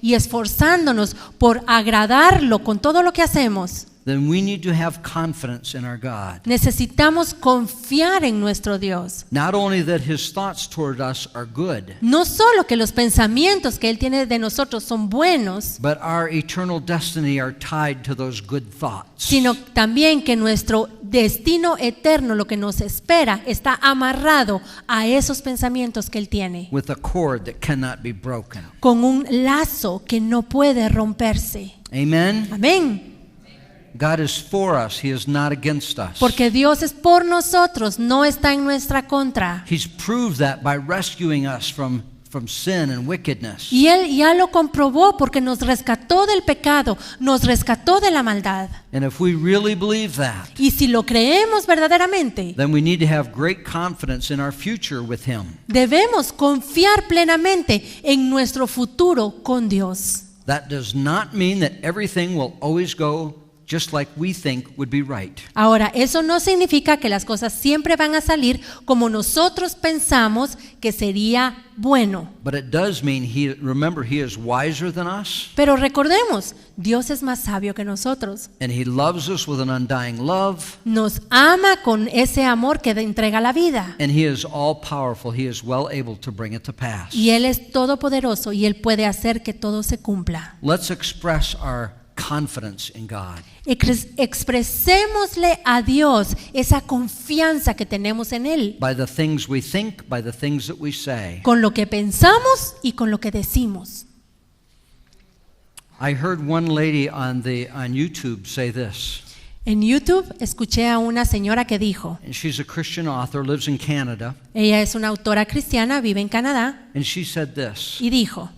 y esforzándonos por agradarlo con todo lo que hacemos, then we need to have confidence in our God. necesitamos confiar en nuestro Dios. Not only that His thoughts toward us are good, No solo que los pensamientos que Él tiene de nosotros son buenos, but our eternal destiny are tied to those good thoughts. sino también que nuestro destino eterno, lo que nos espera, está amarrado a esos pensamientos que Él tiene, With a cord that cannot be broken. con un lazo que no puede romperse. Amen? Amén. God is for us. He is not against us. Porque Dios es por nosotros, no está en nuestra contra. He's proved that by rescuing us from sin and wickedness. Y Él ya lo comprobó porque nos rescató del pecado, nos rescató de la maldad. And if we really believe that, Y si lo creemos verdaderamente, then we need to have great confidence in our future with Him. debemos confiar plenamente en nuestro futuro con Dios. That does not mean that everything will always go just like we think would be right. Ahora, eso no significa que las cosas siempre van a salir como nosotros pensamos que sería bueno. But it does mean remember, He is wiser than us, Pero recordemos, Dios es más sabio que nosotros. and He loves us with an undying love, Nos ama con ese amor que entrega la vida. and He is all powerful. He is well able to bring it to pass. Y Él es todopoderoso y Él puede hacer que todo se cumpla. Let's express our confidence in God. Expresémosle a Dios esa confianza que tenemos en Él, By the things we think, by the things that we say. con lo que pensamos y con lo que decimos. I heard one lady on YouTube say this. En YouTube escuché a una señora que dijo, And she's a Christian author, lives in Canada, ella es una autora cristiana, vive en Canadá, and she said this. y dijo,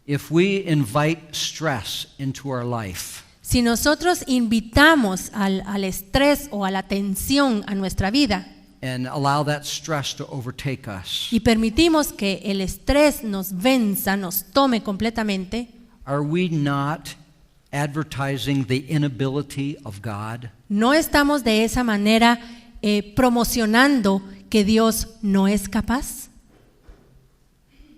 If we invite stress into our life, si nosotros invitamos al estrés o a la tensión a nuestra vida and allow that stress to overtake us, y permitimos que el estrés nos venza, nos tome completamente, are we not advertising the inability of God? ¿no estamos de esa manera promocionando que Dios no es capaz?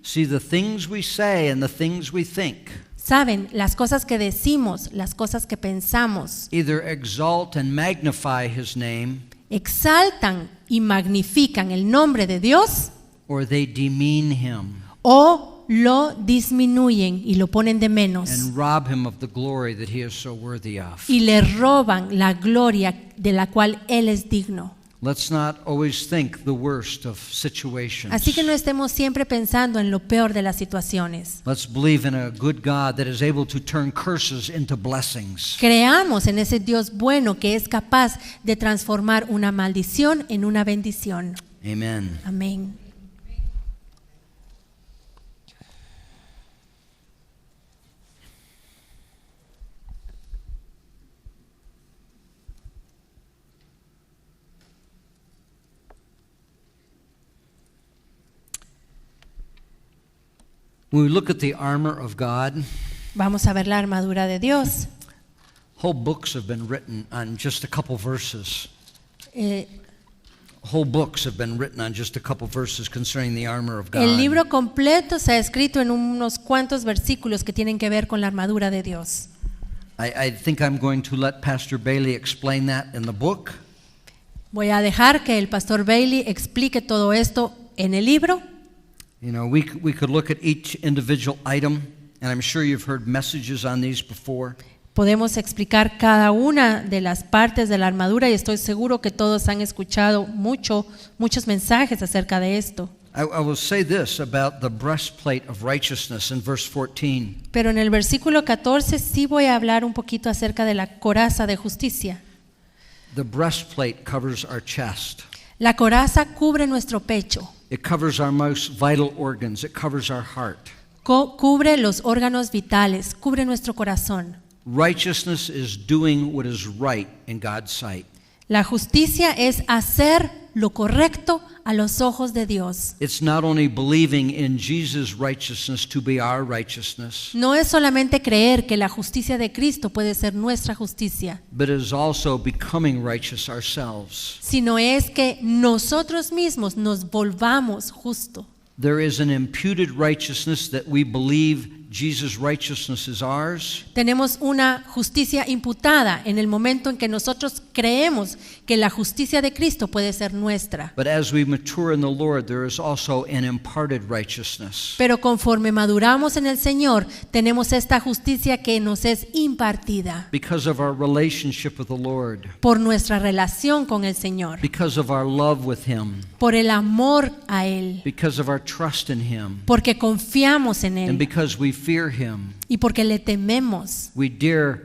See, the things we say and the things we think Saben, las cosas que decimos, las cosas que pensamos, either exalt and magnify His name, exaltan y magnifican el nombre de Dios or they demean Him o lo disminuyen y lo ponen de menos and rob Him of the glory that He is so worthy of. y le roban la gloria de la cual Él es digno. Let's not always think the worst of situations. Así que no estemos siempre pensando en lo peor de las situaciones. Let's believe in a good God that is able to turn curses into blessings. Creamos en ese Dios bueno que es capaz de transformar una maldición en una bendición. Amen. Amén. When we look at the armor of God, Vamos a ver la armadura de Dios. whole books have been written on just a couple verses. Eh, Whole books have been written on just a couple verses concerning the armor of God. El libro completo se ha escrito en unos cuantos versículos que tienen que ver con la armadura de Dios. I think I'm going to let Pastor Bailey explain that in the book. Voy a dejar que el pastor Bailey explique todo esto en el libro. You know, we could look at each individual item, and I'm sure you've heard messages on these before. Podemos explicar cada una de las partes de la armadura y estoy seguro que todos han escuchado muchos mensajes acerca de esto. I will say this about the breastplate of righteousness in verse 14. Pero en el versículo 14 sí voy a hablar un poquito acerca de la coraza de justicia. The breastplate covers our chest. La coraza cubre nuestro pecho, It covers our most vital organs. It covers our heart. cubre los órganos vitales, cubre nuestro corazón. Righteousness is doing what is right in God's sight. La justicia es hacer lo correcto a los ojos de Dios. It's not only believing in Jesus' righteousness to be our righteousness, No es solamente creer que la justicia de Cristo puede ser nuestra justicia, but it is also becoming righteous ourselves. sino es que nosotros mismos nos volvamos justos. There is an imputed righteousness that we believe Jesus' righteousness is ours, Tenemos una justicia imputada en el momento en que nosotros creemos que la justicia de Cristo puede ser nuestra. but as we mature in the Lord, there is also an imparted righteousness. Pero conforme maduramos en el Señor, tenemos esta justicia que nos es impartida Because of our relationship with the Lord, por nuestra relación con el Señor, because of our love with Him, por el amor a Él, because of our trust in Him, porque confiamos en and Él because we fear Him, y porque le tememos. we dare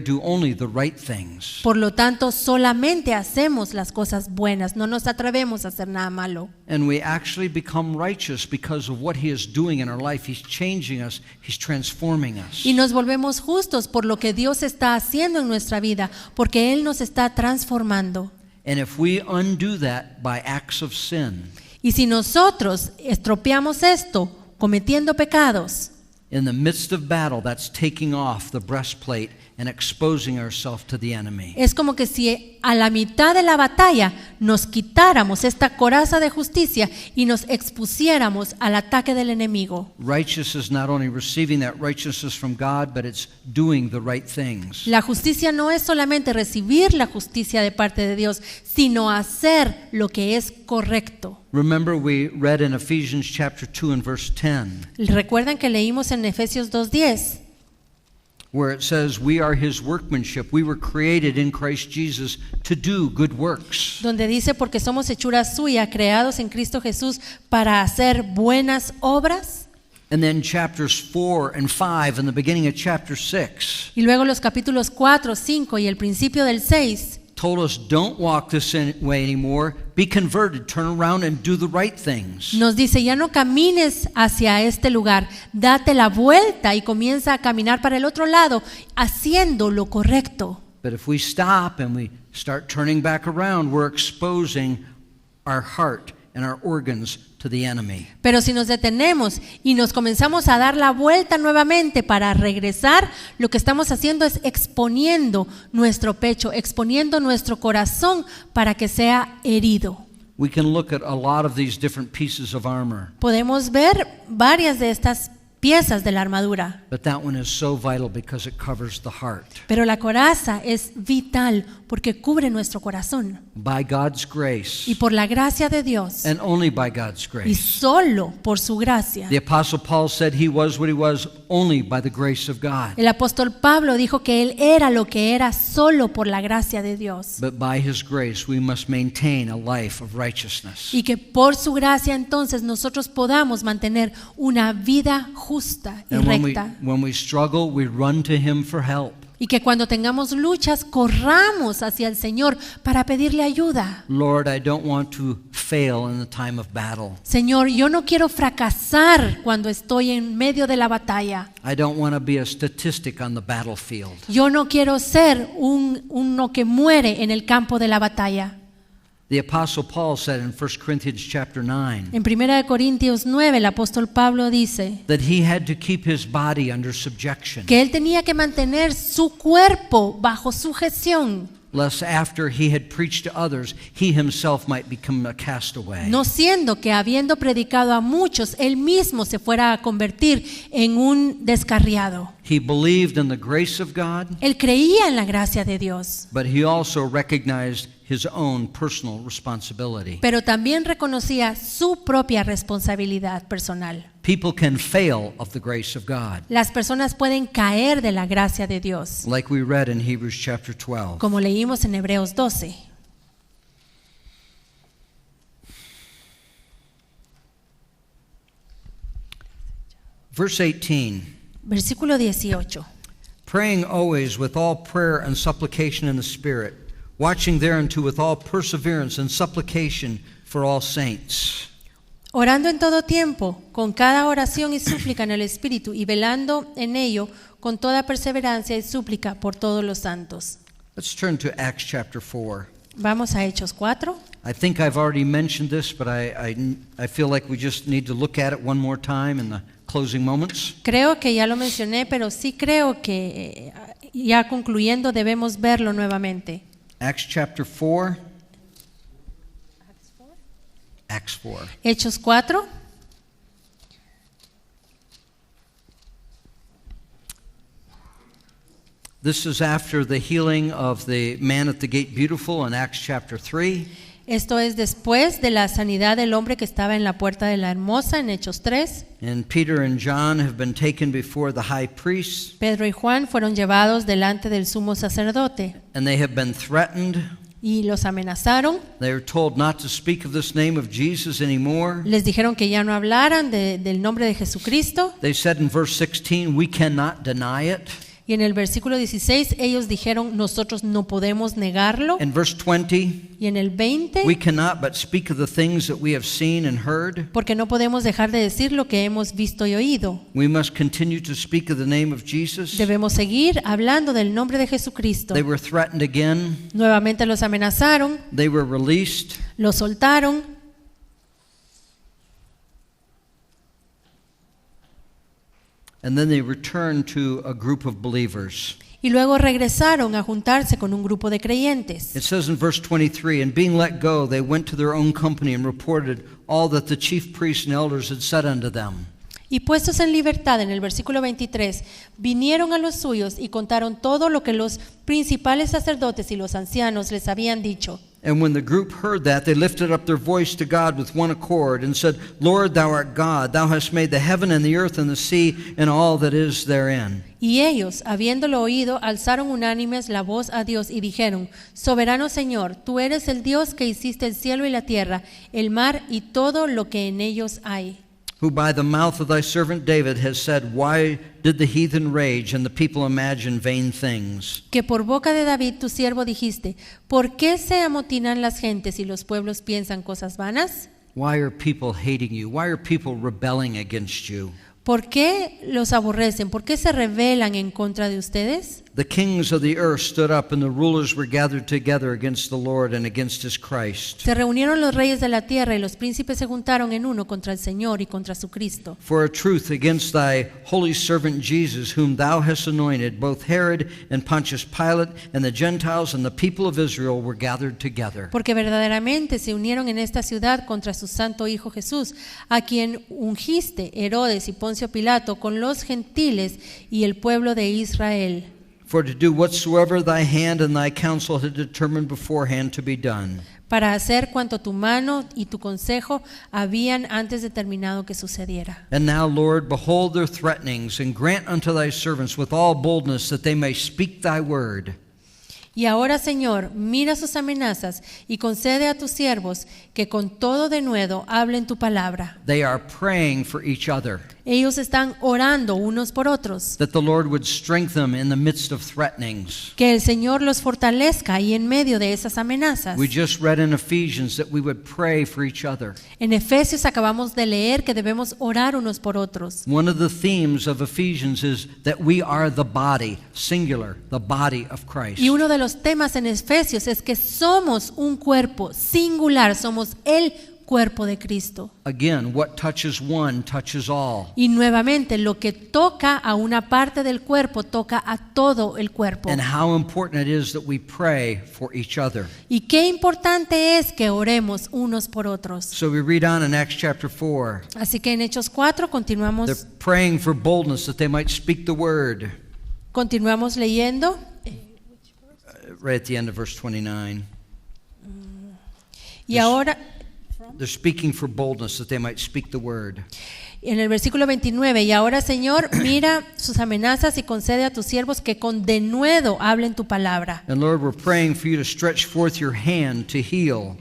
do only the right things. Por lo tanto, solamente hacemos las cosas buenas, no nos atrevemos a hacer nada malo. And we actually become righteous because of what He is doing in our life. He's changing us. He's transforming us. Y nos volvemos justos por lo que Dios está haciendo en nuestra vida, porque Él nos está transformando. And if we undo that by acts of sin, Y si nosotros estropeamos esto cometiendo pecados, in the midst of battle, that's taking off the breastplate and exposing ourselves to the enemy. es como que si a la mitad de la batalla nos quitáramos esta coraza de justicia y nos expusiéramos al ataque del enemigo. Righteous is not only receiving that righteousness from God, but it's doing the right things. La justicia no es solamente recibir la justicia de parte de Dios, sino hacer lo que es correcto. Remember, we read in Ephesians chapter 2 and verse 10, ¿Recuerdan que leímos en Efesios 2:10? where it says, we are His workmanship. We were created in Christ Jesus to do good works. Donde dice, porque somos hechura suya, creados en Cristo Jesús para hacer buenas obras. And then chapters 4 and 5 and the beginning of chapter 6 Y luego los capítulos 4, 5 y el principio del 6 told us, don't walk this way anymore. Be converted, turn around and do the right things. nos dice, ya no camines hacia este lugar, date la vuelta y comienza a caminar para el otro lado, haciendo lo correcto. But if we stop and we start turning back around, we're exposing our heart and our organs to the enemy. Pero si nos detenemos y nos comenzamos a dar la vuelta nuevamente para regresar, lo que estamos haciendo es exponiendo nuestro pecho, exponiendo nuestro corazón para que sea herido. We can look at a lot of these different pieces of armor. Podemos ver varias de estas piezas de la armadura. But that one is so vital because it covers the heart. Pero la coraza es vital porque cubre nuestro corazón. By God's grace, Y por la gracia de Dios, and only by God's y grace. solo por su gracia. The Apostle Paul said he was what he was only by the grace of God. El apóstol Pablo dijo que él era lo que era solo por la gracia de Dios. But by his grace, we must maintain a life of righteousness. Y que por su gracia entonces nosotros podamos mantener una vida justa y And recta. when we struggle, we run to him for help. Y que cuando tengamos luchas, corramos hacia el Señor para pedirle ayuda. Lord, I don't want to fail in the time of battle. Señor, yo no quiero fracasar cuando estoy en medio de la batalla. I don't want to be a statistic on the battlefield. Yo no quiero ser uno que muere en el campo de la batalla. The Apostle Paul said in 1 Corinthians chapter 9 En 1 Corintios 9, el apóstol Pablo dice that he had to keep his body under subjection, que él tenía que mantener su cuerpo bajo sujeción, lest after he had preached to others, he himself might become a castaway. no siendo que habiendo predicado a muchos, él mismo se fuera a convertir en un descarriado. He believed in the grace of God, Él creía en la gracia de Dios, but he also recognized his own personal responsibility. pero también reconocía su propia responsabilidad personal. People can fail of the grace of God, Las personas pueden caer de la gracia de Dios, like we read in Hebrews chapter 12. como leímos en Hebreos 12. Verse 18, Versículo 18. praying always with all prayer and supplication in the Spirit, watching thereunto with all perseverance and supplication for all saints. Orando en todo tiempo, con cada oración y súplica en el Espíritu, y velando en ello con toda perseverancia y súplica por todos los santos. Let's turn to Acts chapter 4. Vamos a Hechos 4. I think I've already mentioned this, but I feel like we just need to look at it one more time in the closing moments. Creo que ya lo mencioné, pero sí creo que ya concluyendo debemos verlo nuevamente. Acts chapter 4. Acts 4. Hechos 4. This is after the healing of the man at the gate beautiful in Acts chapter 3. Esto es después de la sanidad del hombre que estaba en la puerta de la hermosa en Hechos 3. And Peter and John have been taken before the high priest, Pedro y Juan fueron llevados delante del sumo sacerdote and they have been threatened. y los amenazaron. They are told not to speak of this name of Jesus anymore. Les dijeron que ya no hablaran del nombre de Jesucristo. They said in verse 16, we cannot deny it. Y en el versículo 16 ellos dijeron, nosotros no podemos negarlo. In verse 20, Y en el 20, we cannot but speak of the things that we have seen and heard. porque no podemos dejar de decir lo que hemos visto y oído. We must continue to speak of the name of Jesus. Debemos seguir hablando del nombre de Jesucristo. They were threatened again. Nuevamente los amenazaron, They were released. los soltaron. And then they returned to a group of believers. Y luego regresaron a juntarse con un grupo de creyentes. It says in verse 23, and being let go, they went to their own company and reported all that the chief priests and elders had said unto them. Y puestos en libertad, en el versículo 23, vinieron a los suyos y contaron todo lo que los principales sacerdotes y los ancianos les habían dicho. And when the group heard that, they lifted up their voice to God with one accord and said, Lord, thou art God, thou hast made the heaven and the earth and the sea and all that is therein. Y ellos, habiéndolo oído, alzaron unánimes la voz a Dios y dijeron, Soberano Señor, tú eres el Dios que hiciste el cielo y la tierra, el mar y todo lo que en ellos hay. Who by the mouth of thy servant David has said, Why did the heathen rage and the people imagine vain things? Que por boca de David tu siervo dijiste, ¿por qué se amotinan las gentes y los pueblos piensan cosas vanas? Why are people hating you? Why are people rebelling against you? ¿Por qué los aborrecen? ¿Por qué se rebelan en contra de ustedes? The kings of the earth stood up, and the rulers were gathered together against the Lord and against his Christ. Se reunieron los reyes de la tierra y los príncipes se juntaron en uno contra el Señor y contra su Cristo. For a truth against thy holy servant Jesus, whom thou hast anointed, both Herod and Pontius Pilate and the Gentiles and the people of Israel were gathered together. Porque verdaderamente se unieron en esta ciudad contra su santo Hijo Jesús, a quien ungiste Herodes y Poncio Pilato con los gentiles y el pueblo de Israel, For to do whatsoever thy hand and thy counsel had determined beforehand to be done. para hacer cuanto tu mano y tu consejo habían antes determinado que sucediera. And now, Lord, behold their threatenings, and grant unto thy servants with all boldness that they may speak thy word. Y ahora, Señor, mira sus amenazas y concede a tus siervos que con todo denuedo hablen tu palabra. They are praying for each other, Ellos están orando unos por otros. that the Lord would strengthen them in the midst of threatenings. Que el Señor los fortalezca ahí en medio de esas amenazas. We just read in Ephesians that we would pray for each other. En Efesios acabamos de leer que debemos orar unos por otros. One of the themes of Ephesians is that we are the body, singular, the body of Christ. Y uno de los temas en Efesios es que somos un cuerpo singular, somos el cuerpo de Cristo. Again, what touches one touches all. Y nuevamente, lo que toca a una parte del cuerpo toca a todo el cuerpo. And how important it is that we pray for each other. Y qué importante es que oremos unos por otros. So we read on in Acts chapter 4. Así que en Hechos 4 They're continuamos praying for boldness that they might speak the word. leyendo. Right at the end of verse 29. Y ahora, They're speaking for boldness that they might speak the word. en el versículo 29, y ahora, Señor, mira sus amenazas y concede a tus siervos que con denuedo hablen tu palabra. And Lord, we're praying for you to stretch forth your hand to heal,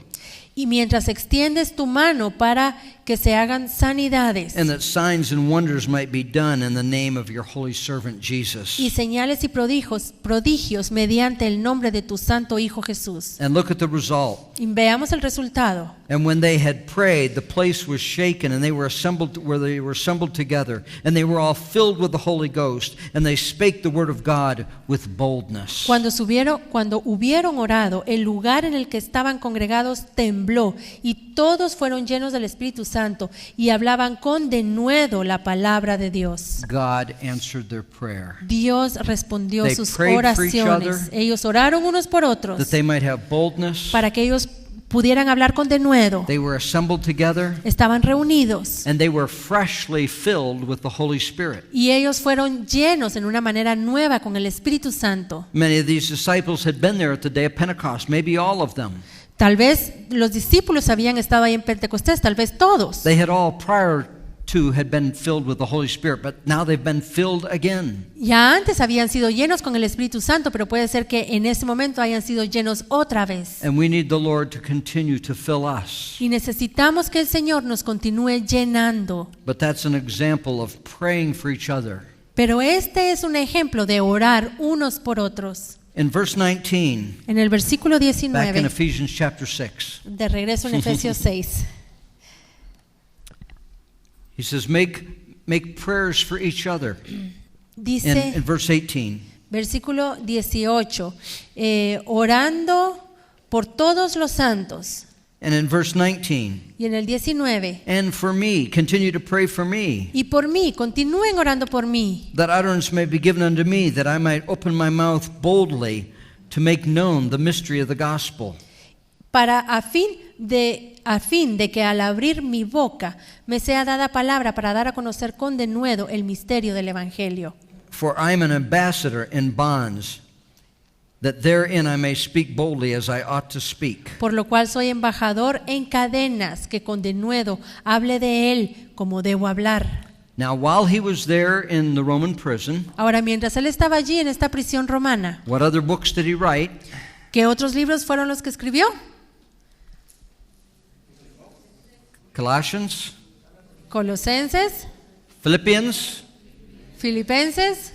Y mientras extiendes tu mano para que se hagan sanidades and that signs and wonders might be done in the name of your holy servant Jesus. y señales y prodigios mediante el nombre de tu santo Hijo Jesús. And look at the result. Y veamos el resultado. And when they had prayed, the place was shaken, and they were assembled together, and they were all filled with the Holy Ghost, and they spake the word of God with boldness. Cuando hubieron orado, el lugar en el que estaban congregados tembló, y todos fueron llenos del Espíritu Santo y hablaban con denuedo la palabra de Dios. God answered their prayer, Dios respondió They sus prayed for each oraciones. other, Ellos oraron unos por that otros they might have boldness. para que ellos pudieran hablar con denuedo. They were assembled together, Estaban reunidos and they were freshly filled with the Holy Spirit. y ellos fueron llenos en una manera nueva con el Espíritu Santo. Many of these disciples had been there at the day of Pentecost, maybe all of them. Tal vez los discípulos habían estado ahí en Pentecostés, tal vez todos. They had all prior to had been filled with the Holy Spirit, but now they've been filled again. Ya antes habían sido llenos con el Espíritu Santo, pero puede ser que en ese momento hayan sido llenos otra vez. And we need the Lord to continue to fill us. Y necesitamos que el Señor nos continúe llenando. But that's an example of praying for each other. Pero este es un ejemplo de orar unos por otros. In verse 19, En el versículo back in 19, Ephesians chapter 6, de regreso en Efesios 6, he says, make prayers for each other. dice, In verse 18, versículo 18, orando por todos los santos. and in verse 19, Y en el 19, and for me, continue to pray for me, y por mí, continúen orando por mí, that utterance may be given unto me, that I might open my mouth boldly to make known the mystery of the gospel. para a fin de que al abrir mi boca me sea dada palabra para dar a conocer con denuedo el misterio del Evangelio. For I am an ambassador in bonds, that therein I may speak boldly as I ought to speak. Por lo cual soy embajador en cadenas, que con denuedo hable de él como debo hablar. Now, while he was there in the Roman prison, Ahora, mientras él estaba allí en esta prisión romana, what other books did he write? ¿qué otros libros fueron los que escribió? Colossians, Colosenses, Philippians, Filipenses,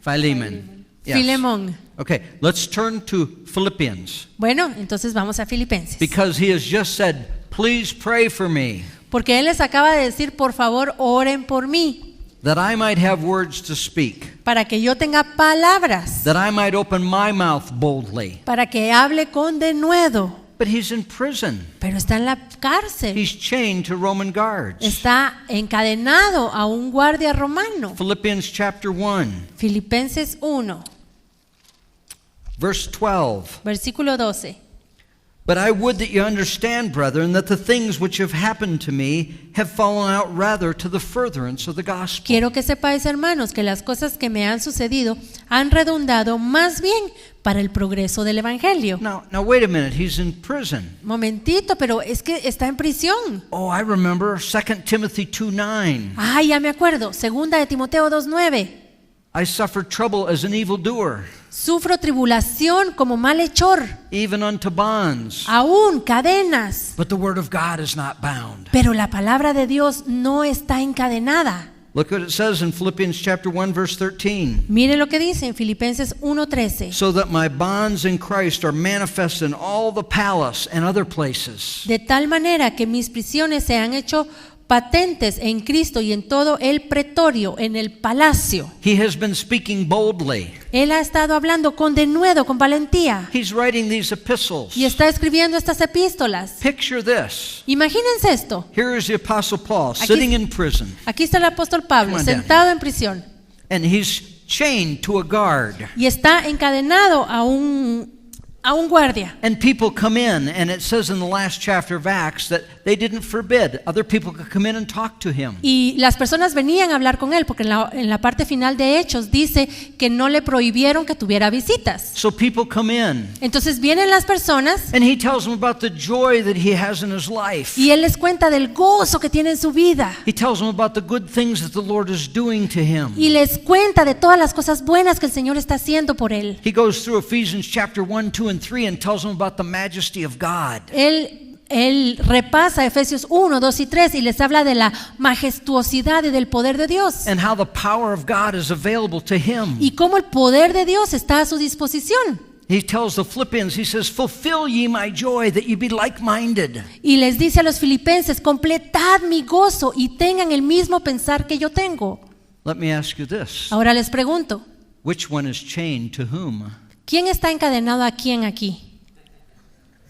Philemon. Yes. Filemón. Okay, let's turn to Philippians, Bueno, entonces vamos a Filipenses. because he has just said, please pray for me, Porque él les acaba de decir, por favor, oren por mí, that I might have words to speak. para que yo tenga palabras, that I might open my mouth boldly. para que hable con denuedo. But he's in prison. Pero está en la cárcel, He's chained to Roman guards. está encadenado a un guardia romano. Philippians chapter 1, Filipenses 1, verse 12. versículo 12. But I would that you understand, brethren, that the things which have happened to me have fallen out rather to the furtherance of the gospel. Quiero que sepáis, hermanos, que las cosas que me han sucedido han redundado más bien para el progreso del evangelio. Now wait a minute. He's in prison. Momentito, pero es que está en prisión. Oh, I remember 2 Timothy 2:9. Ay, ya me acuerdo. Segunda de Timoteo 2:9. I suffered trouble as an evildoer, Sufro tribulación como malhechor, even unto bonds. aún cadenas. But the word of God is not bound. Pero la palabra de Dios no está encadenada. Look what it says in Philippians chapter 1, verse 13. Mire lo que dice en Filipenses 1:13. So that my bonds in Christ are manifest in all the palace and other places. De tal manera que mis prisiones se han hecho patentes en Cristo y en todo el pretorio, en el palacio. He has been speaking boldly. Él ha estado hablando con denuedo, con valentía, He's writing these epistles. y está escribiendo estas epístolas. Picture this. Imagínense esto. Here is the Apostle Paul Aquí- sitting in prison, Aquí está el apóstol Pablo Come on down. sentado en prisión and he's chained to a guard. y está encadenado a un guardia. And people come in, and it says in the last chapter of Acts that they didn't forbid. Other people could come in and talk to him. Y las personas venían a hablar con él porque en la parte final de Hechos dice que no le prohibieron que tuviera visitas. So people come in, Entonces vienen las personas and he tells them about the joy that he has in his life. y él les cuenta del gozo que tiene en su vida He tells them about the good things that the Lord is doing to him. y les cuenta de todas las cosas buenas que el Señor está haciendo por él. He goes through Ephesians chapter 1, 2, and 3 and tells them about the majesty of God. Él repasa Efesios 1, 2 y 3 y les habla de la majestuosidad y del poder de Dios And how the power of God is available to him. y cómo el poder de Dios está a su disposición. He tells the Philippians, he says, fulfill ye my joy, that ye be like-minded. Y les dice a los filipenses, completad mi gozo y tengan el mismo pensar que yo tengo. Let me ask you this. Ahora les pregunto, Which one is chained to whom? ¿quién está encadenado a quién aquí?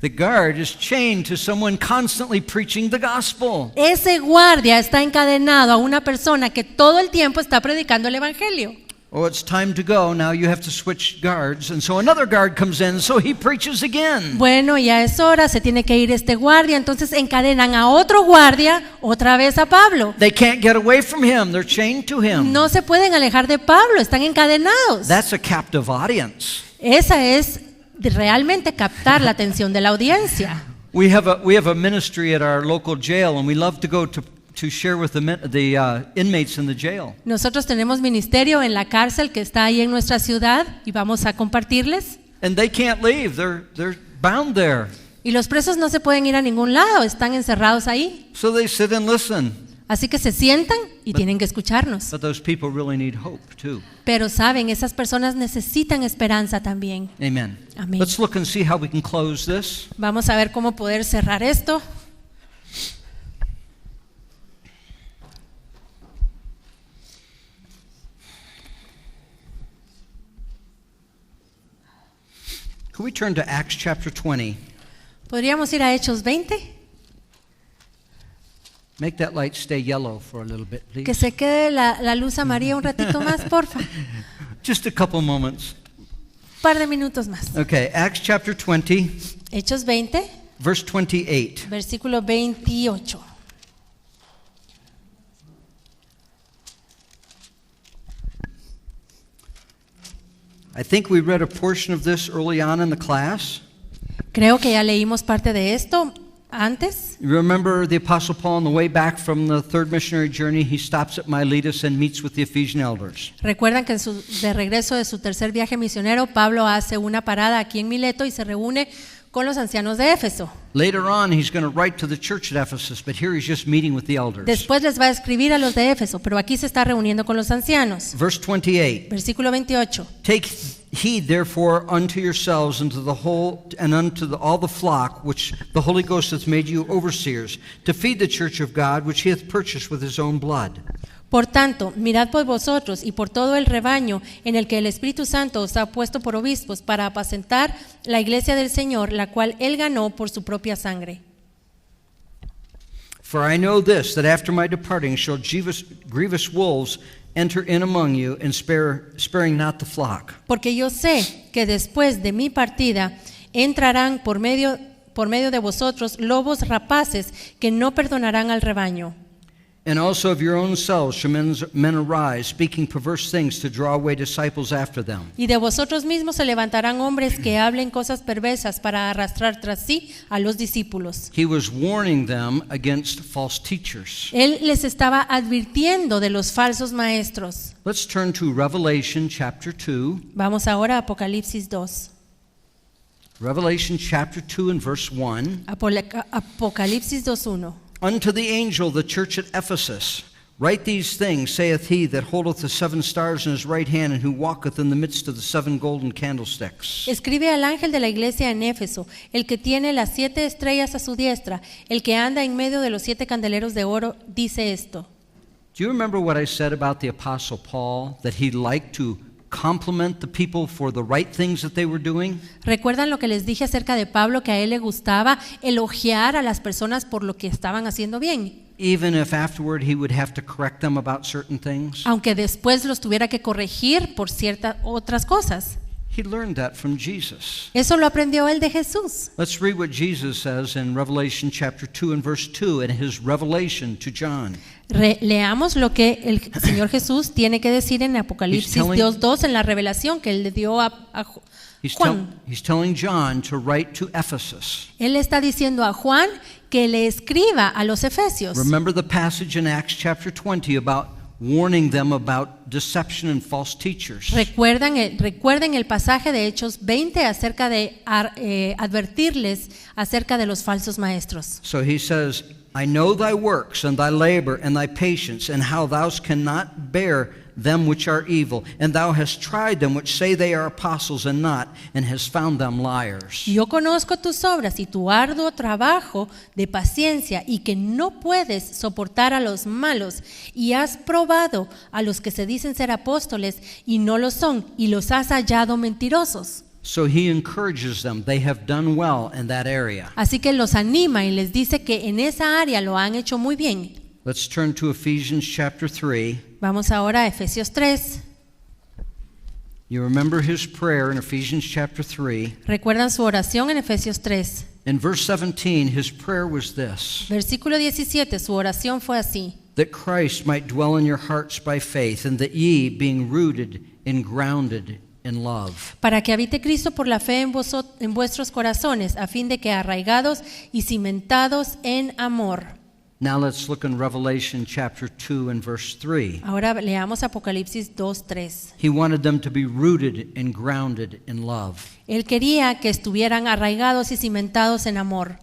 The guard is chained to someone constantly preaching the gospel. Ese guardia está encadenado a una persona que todo el tiempo está predicando el evangelio. Oh, it's time to go. Now you have to switch guards. And so another guard comes in, so he preaches again. Bueno, ya es hora, se tiene que ir este guardia, entonces encadenan a otro guardia, otra vez a Pablo. They can't get away from him. They're chained to him. No se pueden alejar de Pablo, están encadenados. That's a captive audience. Esa es realmente captar la atención de la audiencia. We have a ministry at our local jail, and we love to go to share with the inmates in the jail. Nosotros tenemos ministerio en la cárcel que está ahí en nuestra ciudad y vamos a compartirles. And they can't leave. They're bound there. Y los presos no se pueden ir a ningún lado, están encerrados ahí. So they sit and listen. Así que se sientan y tienen que escucharnos. But those people really need hope too. Pero saben, esas personas necesitan esperanza también. Amen. Amén. Let's look and see how we can close this. Vamos a ver cómo poder cerrar esto. Can we turn to Acts chapter 20? ¿Podríamos ir a Hechos 20? Make that light stay yellow for a little bit, Que please. se quede la luz amarilla un ratito más, porfa. Just a couple moments. Un par de minutos más. Okay, Acts chapter 20, Hechos 20, verse 28. versículo 28. I think we read a portion of this early on in the class. Creo que ya leímos parte de esto antes. You remember the Apostle Paul on the way back from the third missionary journey, he stops at Miletus and meets with the Ephesian elders. Recuerdan que de regreso de su tercer viaje misionero, Pablo hace una parada aquí en Mileto y se reúne con los ancianos de Éfeso. Later on, he's going to write to the church at Ephesus, but here he's just meeting with the elders. Después les va a escribir a los de Éfeso, pero aquí se está reuniendo con los ancianos. Verse 28. Versículo 28. Take heed therefore unto yourselves and to the whole and unto all the flock which the Holy Ghost hath made you overseers, to feed the church of God which he hath purchased with his own blood. Por tanto, mirad por vosotros y por todo el rebaño en el que el Espíritu Santo os ha puesto por obispos para apacentar la iglesia del Señor, la cual él ganó por su propia sangre. For I know this, that after my departing shall grievous wolves enter in among you, and sparing not the flock. Porque yo sé que después de mi partida entrarán por medio de vosotros lobos rapaces que no perdonarán al rebaño. And also of your own selves shall men arise, speaking perverse things to draw away disciples after them. Y de vosotros mismos se levantarán hombres que hablen cosas perversas para arrastrar tras sí a los discípulos. He was warning them against false teachers. Él les estaba advirtiendo de los falsos maestros. Let's turn to Revelation chapter 2. Vamos ahora a Apocalipsis 2. Revelation chapter 2 and verse 1. Apocalipsis 2:1. Unto the angel of the church at Ephesus, write these things, saith he that holdeth the 7 stars in his right hand, and who walketh in the midst of the 7 golden candlesticks. Escribe al ángel de la iglesia en Éfeso, el que tiene las 7 estrellas a su diestra, el que anda en medio de los 7 candeleros de oro, dice esto. Do you remember what I said about the Apostle Paul, that he liked to compliment the people for the right things that they were doing? ¿Recuerdan lo que les dije acerca de Pablo, que a él le gustaba elogiar a las personas por lo que estaban haciendo bien? Even if afterward he would have to correct them about certain things. Aunque después los tuviera que corregir por ciertas otras cosas. He learned that from Jesus. Eso lo aprendió él de Jesús. Let's read what Jesus says in Revelation chapter 2 and verse 2 in his revelation to John. Leamos lo que el Señor Jesús tiene que decir en Apocalipsis 2:2 en la revelación que él le dio a Juan. He's telling John to write to Ephesus. Él está diciendo a Juan que le escriba a los efesios. Remember the passage in Acts chapter 20 about warning them about deception and false teachers. Recuerden el pasaje de Hechos 20 acerca de advertirles acerca de los falsos maestros. So he says, I know thy works and thy labor and thy patience, and how thou cannot bear them which are evil, and thou hast tried them which say they are apostles and not, and hast found them liars. Yo conozco tus obras y tu arduo trabajo de paciencia, y que no puedes soportar a los malos, y has probado a los que se dicen ser apóstoles y no lo son, y los has hallado mentirosos. So he encourages them. They have done well in that area. Así que los anima y les dice que en esa área lo han hecho muy bien. Let's turn to Ephesians chapter 3. Vamos ahora a Efesios 3. You remember his prayer in Ephesians chapter 3. ¿Recuerdan su oración en Efesios 3? In verse 17, his prayer was this: Versículo 17, su oración fue así. that Christ might dwell in your hearts by faith, and that ye, being rooted and grounded in love. Para que habite Cristo por la fe en vuestros corazones, a fin de que arraigados y cimentados en amor. Now let's look in Revelation chapter 2 and verse 3. Ahora leamos Apocalipsis 2:3. He wanted them to be rooted and grounded in love. Él quería que estuvieran arraigados y cimentados en amor.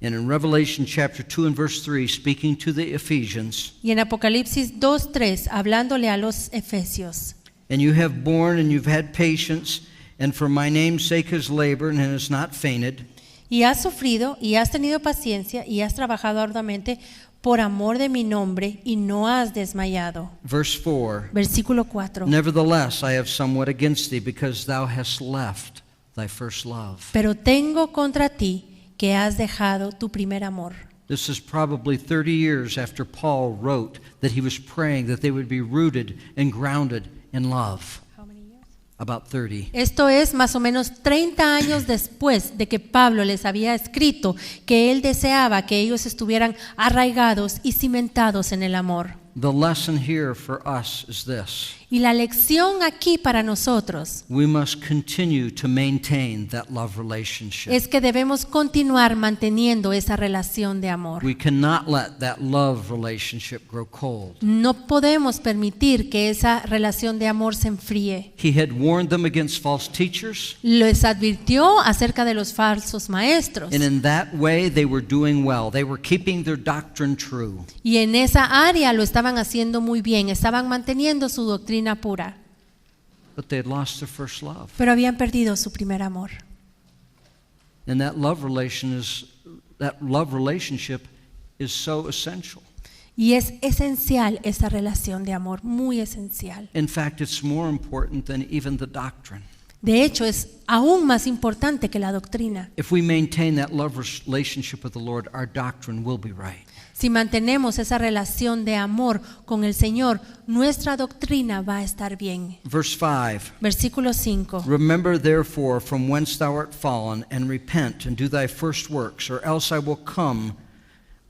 And in Revelation chapter 2 and verse 3, speaking to the Ephesians, Y en Apocalipsis 2:3, hablándole a los efesios. and you have borne and you've had patience, and for my name's sake has labored and has not fainted. Y has sufrido y has tenido paciencia y has trabajado arduamente por amor de mi nombre y no has desmayado. Verse 4, Versículo 4. nevertheless I have somewhat against thee, because thou hast left thy first love. Pero tengo contra ti que has dejado tu primer amor. This is probably 30 years after Paul wrote that he was praying that they would be rooted and grounded in love. About 30. Esto es más o menos 30 años después de que Pablo les había escrito que él deseaba que ellos estuvieran arraigados y cimentados en el amor. The lesson here for us is this: Y la lección aquí para nosotros we must continue to maintain that love relationship. es que debemos continuar manteniendo esa relación de amor. We cannot let that love relationship grow cold. No podemos permitir que esa relación de amor se enfríe. He had warned them against false teachers, Les advirtió acerca de los falsos maestros. and in that way they were doing well. They were keeping their doctrine true. Y en esa área lo estaban haciendo muy bien, estaban manteniendo su doctrina pura. But they had lost their first love. Pero habían perdido su primer amor. And that love relationship is so essential. Y es esencial esa relación de amor, muy esencial. In fact, it's more important than even the doctrine. De hecho, es aún más importante que la doctrina. If we maintain that love relationship with the Lord, our doctrine will be right. Si mantenemos esa relación de amor con el Señor, nuestra doctrina va a estar bien. Verse 5. Versículo 5. Remember therefore from whence thou art fallen, and repent, and do thy first works, or else I will come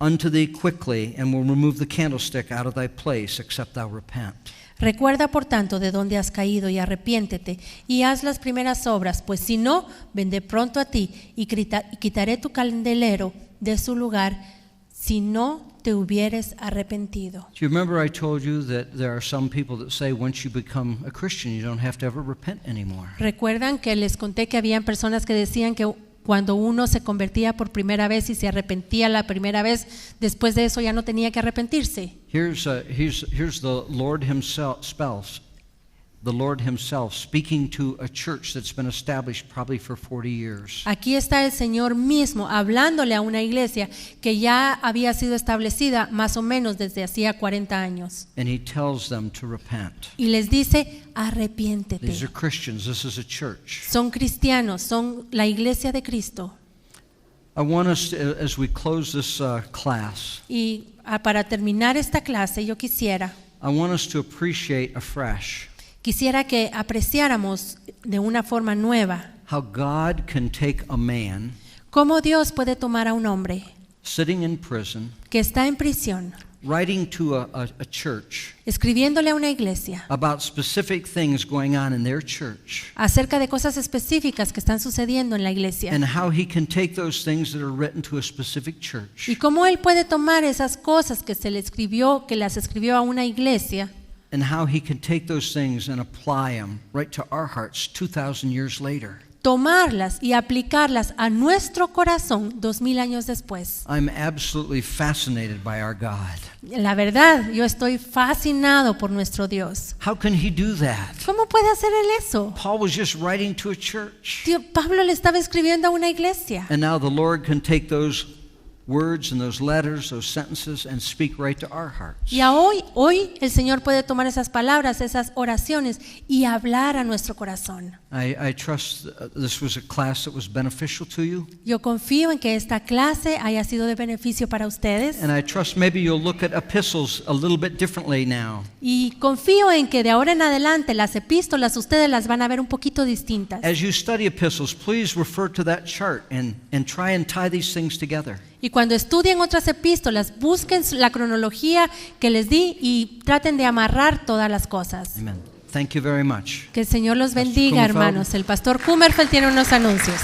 unto thee quickly, and will remove the candlestick out of thy place, except thou repent. Recuerda por tanto de dónde has caído y arrepiéntete y haz las primeras obras, pues si no, vendré pronto a ti y quitaré tu candelero de su lugar si no te hubieres arrepentido. Do you remember I told you that there are some people that say once you become a Christian, you don't have to ever repent anymore? ¿Recuerdan que les conté que habían personas que decían que cuando uno se convertía por primera vez y se arrepentía la primera vez, después de eso ya no tenía que arrepentirse? Here's the Lord Himself speaking to a church that's been established probably for 40 years. Aquí está el Señor mismo hablándole a una iglesia que ya había sido establecida más o menos desde hacía 40 años. And He tells them to repent. Y les dice, arrepiéntete. These are Christians. This is a church. Son cristianos, son la iglesia de Cristo. I want us to, as we close this class, Y para terminar esta clase yo quisiera us to appreciate afresh que apreciáramos de una forma nueva how God can take a man cómo Dios puede tomar a un hombre sitting in prison, que está en prisión, writing to a church escribiéndole a una iglesia about specific things going on in their church, acerca de cosas específicas que están sucediendo en la iglesia, and how He can take those things that are written to a specific church y cómo Él puede tomar esas cosas que que las escribió a una iglesia, and how He can take those things and apply them right to our hearts 2,000 years later. tomarlas y aplicarlas a nuestro corazón 2000 años después. I'm absolutely fascinated by our God. La verdad, yo estoy fascinado por nuestro Dios. How can He do that? ¿Cómo puede hacer Él eso? Paul was just writing to a church. Pablo le estaba escribiendo a una iglesia. And now the Lord can take those words and those letters, those sentences, and speak right to our hearts. Y hoy el Señor puede tomar esas palabras, esas oraciones y hablar a nuestro corazón. I trust this was a class that was beneficial to you. Yo confío en que esta clase haya sido de beneficio para ustedes. And I trust maybe you'll look at epistles a little bit differently now. Y confío en que de ahora en adelante las epístolas ustedes las van a ver un poquito distintas. As you study epistles, please refer to that chart and try and tie these things together. Y cuando estudien otras epístolas, busquen la cronología que les di y traten de amarrar todas las cosas. Amen. Thank you very much. Que el Señor los bendiga, Kummerfeld. hermanos. El pastor Kummerfeld tiene unos anuncios.